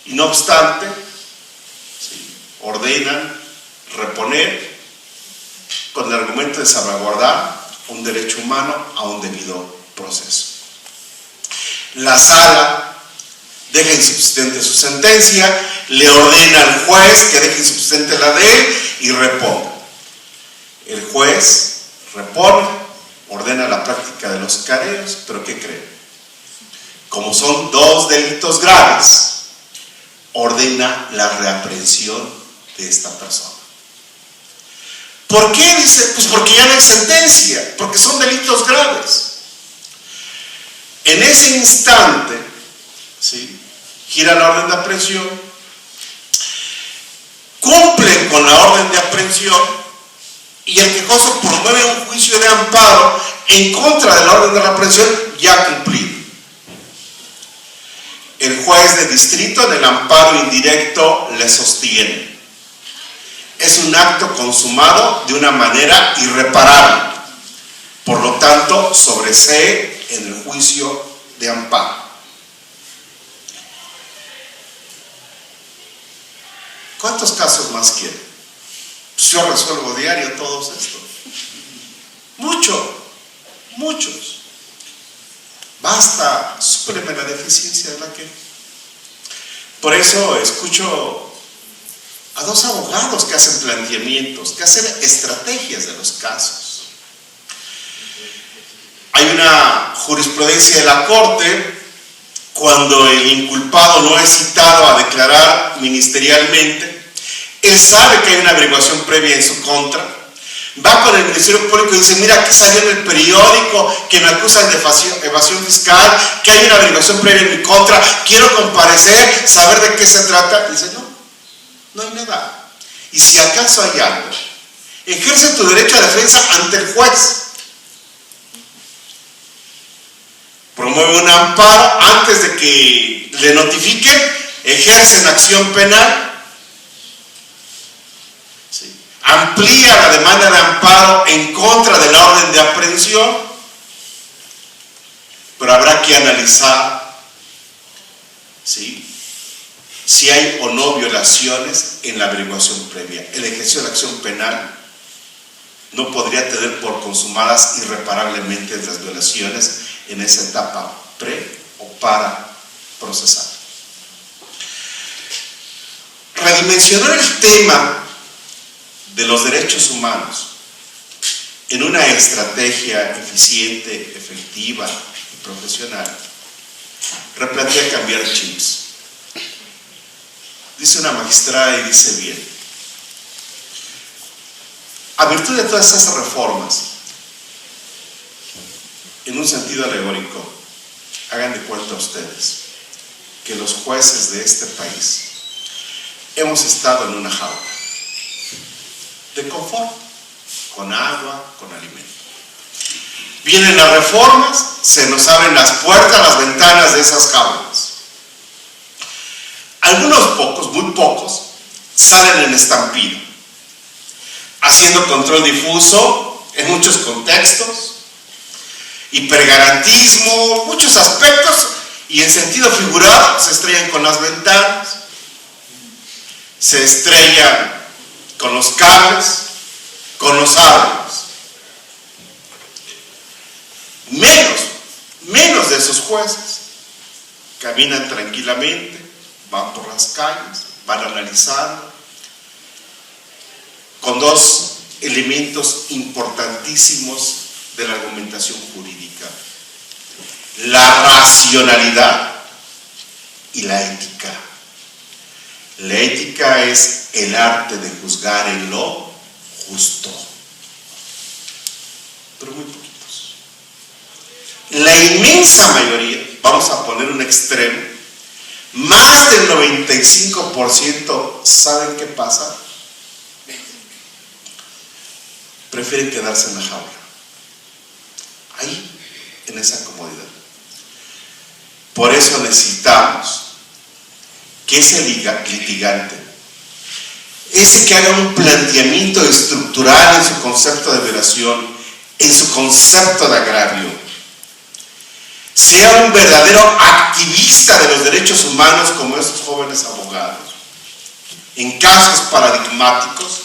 Y no obstante, ¿sí?, ordenan reponer con el argumento de salvaguardar un derecho humano a un debido proceso. La sala deja insubsistente su sentencia, le ordena al juez que deje insubsistente la de él y reponga. El juez repone, ordena la práctica de los careos, pero ¿qué creen? Como son 2 delitos graves, ordena la reaprehensión de esta persona. ¿Por qué? Dice, pues porque ya no hay sentencia, porque son delitos graves. En ese instante, ¿sí?, gira la orden de aprehensión, cumple con la orden de aprehensión y el quejoso promueve un juicio de amparo en contra de la orden de aprehensión ya cumplida. El juez de distrito en el amparo indirecto le sostiene: es un acto consumado de una manera irreparable. Por lo tanto, sobresee en el juicio de amparo. ¿Cuántos casos más quieren? Pues yo resuelvo diario todos estos. Muchos. Basta, súpreme la deficiencia de la que. Por eso escucho a dos abogados que hacen planteamientos, que hacen estrategias de los casos. Hay una jurisprudencia de la Corte cuando el inculpado no es citado a declarar ministerialmente. Él sabe que hay una averiguación previa en su contra. Va con el Ministerio Público y dice: mira, aquí salió en el periódico que me acusan de evasión fiscal, que hay una averiguación previa en mi contra, quiero comparecer, saber de qué se trata. Y dice: no hay nada. Y si acaso hay algo, ejerce tu derecho a defensa ante el juez. Promueve un amparo antes de que le notifiquen, ejercen acción penal. Amplía la demanda de amparo en contra de la orden de aprehensión, pero habrá que analizar si hay o no violaciones en la averiguación previa. El ejercicio de la acción penal no podría tener por consumadas irreparablemente las violaciones en esa etapa pre o para procesar. Redimensionar el tema de los derechos humanos en una estrategia eficiente, efectiva y profesional replantea cambiar chips. Dice una magistrada y dice bien: a virtud de todas esas reformas, en un sentido alegórico, hagan de cuenta ustedes que los jueces de este país hemos estado en una jaula de confort, con agua, con alimento. Vienen las reformas, se nos abren las puertas, las ventanas de esas jaulas. Algunos pocos, muy pocos, salen en estampida, haciendo control difuso en muchos contextos, hipergarantismo, muchos aspectos, y en sentido figurado se estrellan con las ventanas, se estrellan con los cables, con los árboles. Menos de esos jueces caminan tranquilamente, van por las calles, van analizando, con dos elementos importantísimos de la argumentación jurídica: la racionalidad y la ética. La ética es el arte de juzgar en lo justo, pero muy poquitos. La inmensa mayoría, vamos a poner un extremo, más del 95%, ¿saben qué pasa? Prefieren quedarse en la jaula, ahí, en esa comodidad. Por eso necesitamos que ese litigante, ese que haga un planteamiento estructural en su concepto de violación, en su concepto de agravio, sea un verdadero activista de los derechos humanos como estos jóvenes abogados, en casos paradigmáticos,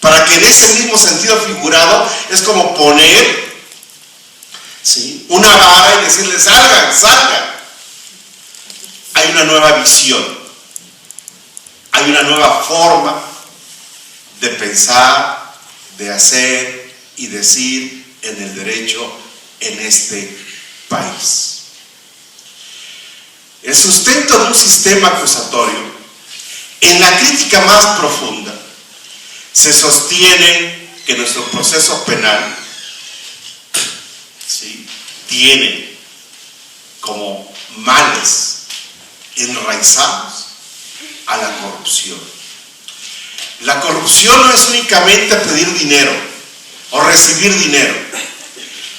para que en ese mismo sentido figurado es como poner una vara y decirle: salgan. Hay una nueva visión, hay una nueva forma de pensar, de hacer y decir en el derecho en este país. El sustento de un sistema acusatorio, en la crítica más profunda, se sostiene que nuestro proceso penal tiene como males enraizados a la corrupción. La corrupción no es únicamente pedir dinero o recibir dinero.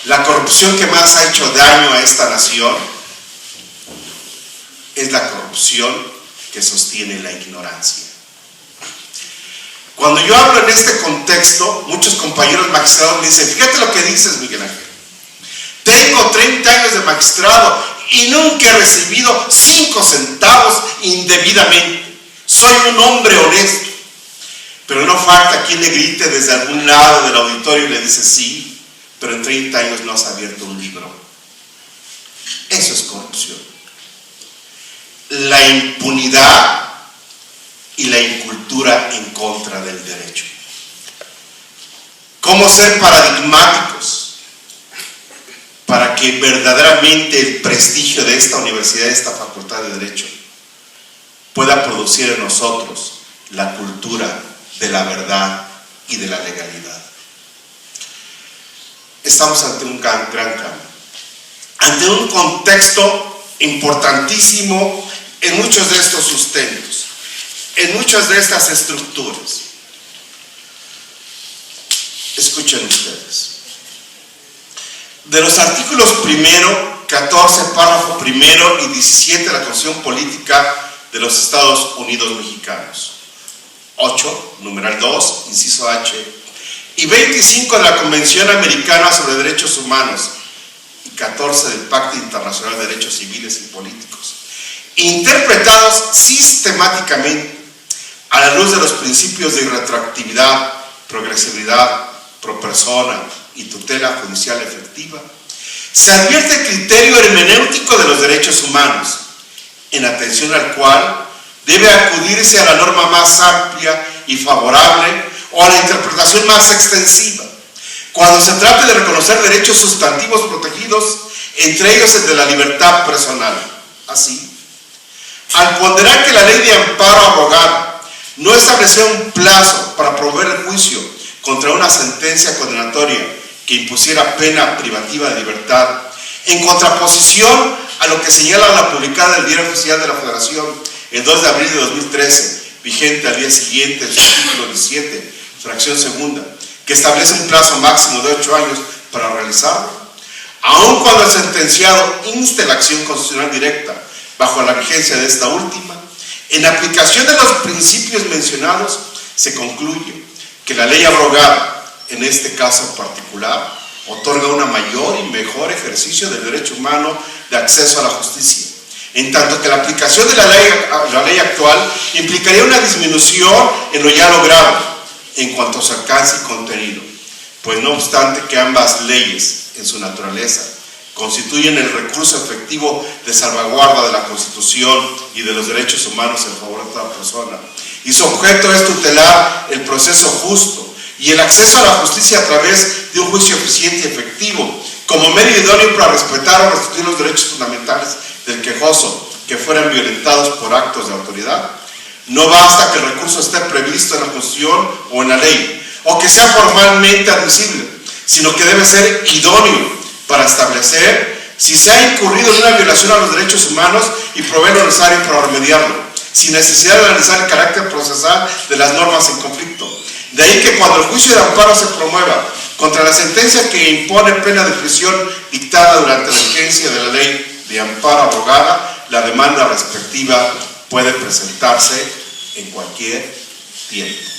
La corrupción que más ha hecho daño a esta nación es la corrupción que sostiene la ignorancia. Cuando yo hablo en este contexto, muchos compañeros magistrados me dicen, fíjate lo que dices, Miguel Ángel. Tengo 30 años de magistrado y nunca he recibido 5 centavos indebidamente. Soy un hombre honesto. Pero no falta quien le grite desde algún lado del auditorio y le dice, sí, pero en 30 años no has abierto un libro. Eso es corrupción. La impunidad y la incultura en contra del derecho. ¿Cómo ser paradigmáticos para que verdaderamente el prestigio de esta universidad, de esta facultad de Derecho, pueda producir en nosotros la cultura de la verdad y de la legalidad? Estamos ante un gran cambio, ante un contexto importantísimo en muchos de estos sustentos, en muchas de estas estructuras. Escuchen ustedes. De los artículos 1, 14, párrafo 1 y 17 de la Constitución Política de los Estados Unidos Mexicanos, 8, numeral 2, inciso H, y 25 de la Convención Americana sobre Derechos Humanos, y 14 del Pacto Internacional de Derechos Civiles y Políticos, interpretados sistemáticamente a la luz de los principios de irretroactividad, progresividad, pro persona y tutela judicial efectiva, se advierte el criterio hermenéutico de los derechos humanos, en atención al cual debe acudirse a la norma más amplia y favorable o a la interpretación más extensiva, cuando se trate de reconocer derechos sustantivos protegidos, entre ellos el de la libertad personal. Así, al ponderar que la ley de amparo abrogada no establecía un plazo para promover el juicio contra una sentencia condenatoria que impusiera pena privativa de libertad, en contraposición a lo que señala la publicada del Diario Oficial de la Federación el 2 de abril de 2013, vigente al día siguiente en su artículo 17, fracción segunda, que establece un plazo máximo de 8 años para realizarlo, aun cuando el sentenciado inste la acción constitucional directa bajo la vigencia de esta última, en aplicación de los principios mencionados, se concluye que la ley abrogada, en este caso particular, otorga una mayor y mejor ejercicio del derecho humano de acceso a la justicia, en tanto que la aplicación de la ley actual implicaría una disminución en lo ya logrado en cuanto a su alcance y contenido, pues no obstante que ambas leyes, en su naturaleza, constituyen el recurso efectivo de salvaguarda de la Constitución y de los derechos humanos en favor de toda persona, y su objeto es tutelar el proceso justo y el acceso a la justicia a través de un juicio eficiente y efectivo, como medio idóneo para respetar o restituir los derechos fundamentales del quejoso que fueran violentados por actos de autoridad. No basta que el recurso esté previsto en la Constitución o en la ley, o que sea formalmente admisible, sino que debe ser idóneo para establecer si se ha incurrido en una violación a los derechos humanos y proveer lo necesario para remediarlo, sin necesidad de analizar el carácter procesal de las normas en conflicto. De ahí que cuando el juicio de amparo se promueva contra la sentencia que impone pena de prisión dictada durante la vigencia de la ley de amparo abrogada, la demanda respectiva puede presentarse en cualquier tiempo.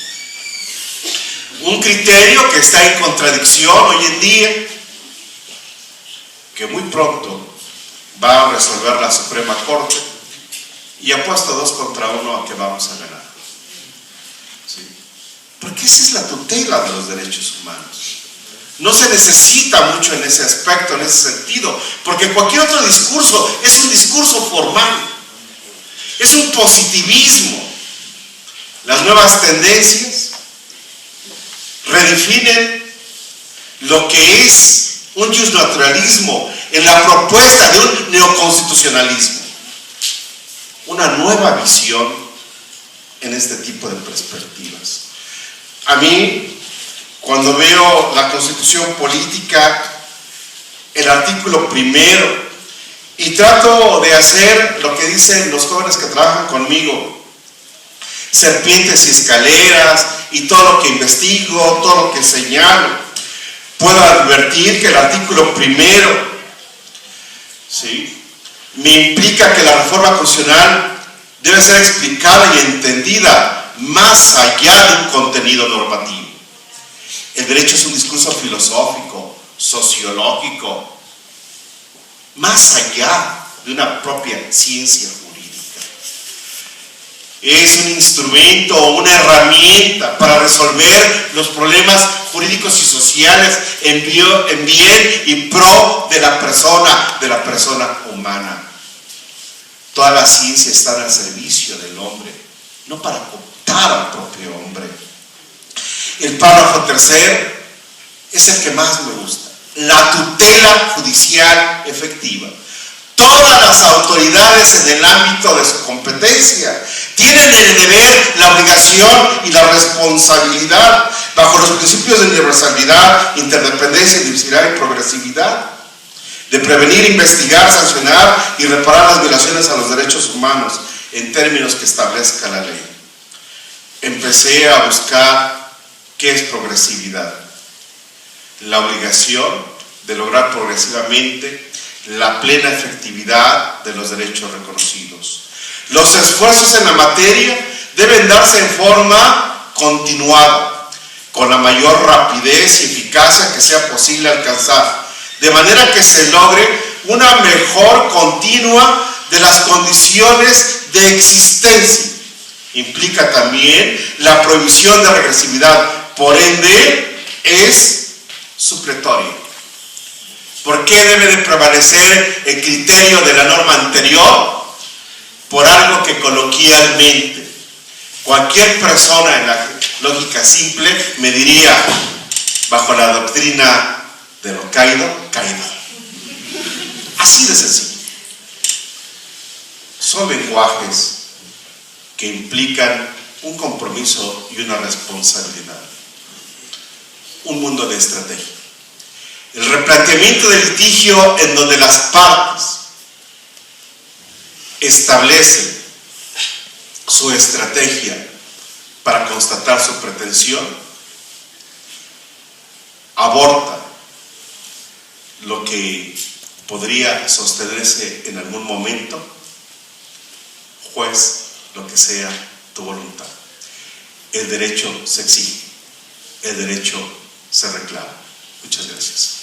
Un criterio que está en contradicción hoy en día, que muy pronto va a resolver la Suprema Corte, y apuesto 2 contra 1 a que vamos a ganar. ¿Sí? Porque esa es la tutela de los derechos humanos. No se necesita mucho en ese aspecto, en ese sentido, porque cualquier otro discurso es un discurso formal, es un positivismo. Las nuevas tendencias redefinen lo que es un justnaturalismo en la propuesta de un neoconstitucionalismo, una nueva visión en este tipo de perspectivas. A mí, cuando veo la Constitución Política, el artículo 1, y trato de hacer lo que dicen los jóvenes que trabajan conmigo, serpientes y escaleras, y todo lo que investigo, todo lo que señalo, puedo advertir que el artículo 1, ¿sí?, me implica que la reforma constitucional debe ser explicada y entendida más allá de un contenido normativo. El derecho es un discurso filosófico, sociológico, más allá de una propia ciencia jurídica. Es un instrumento o una herramienta para resolver los problemas jurídicos y sociales en bien y pro de la persona humana. Toda la ciencia está al servicio del hombre, no para cooptar al propio hombre. El párrafo tercero es el que más me gusta: la tutela judicial efectiva. Todas las autoridades en el ámbito de su competencia tienen el deber, la obligación y la responsabilidad, bajo los principios de universalidad, interdependencia, divisibilidad y progresividad, de prevenir, investigar, sancionar y reparar las violaciones a los derechos humanos en términos que establezca la ley. Empecé a buscar qué es progresividad. La obligación de lograr progresivamente la plena efectividad de los derechos reconocidos. Los esfuerzos en la materia deben darse en forma continuada, con la mayor rapidez y eficacia que sea posible alcanzar, de manera que se logre una mejor continua de las condiciones de existencia. Implica también la prohibición de regresividad, por ende es supletoria. ¿Por qué debe de prevalecer el criterio de la norma anterior? Por algo que coloquialmente cualquier persona en la lógica simple me diría, bajo la doctrina de lo caído, caído. Así de sencillo. Son lenguajes que implican un compromiso y una responsabilidad. Un mundo de estrategia. El replanteamiento del litigio en donde las partes establecen su estrategia para constatar su pretensión, aborta lo que podría sostenerse en algún momento: juez, lo que sea tu voluntad. El derecho se exige, el derecho se reclama. Muchas gracias.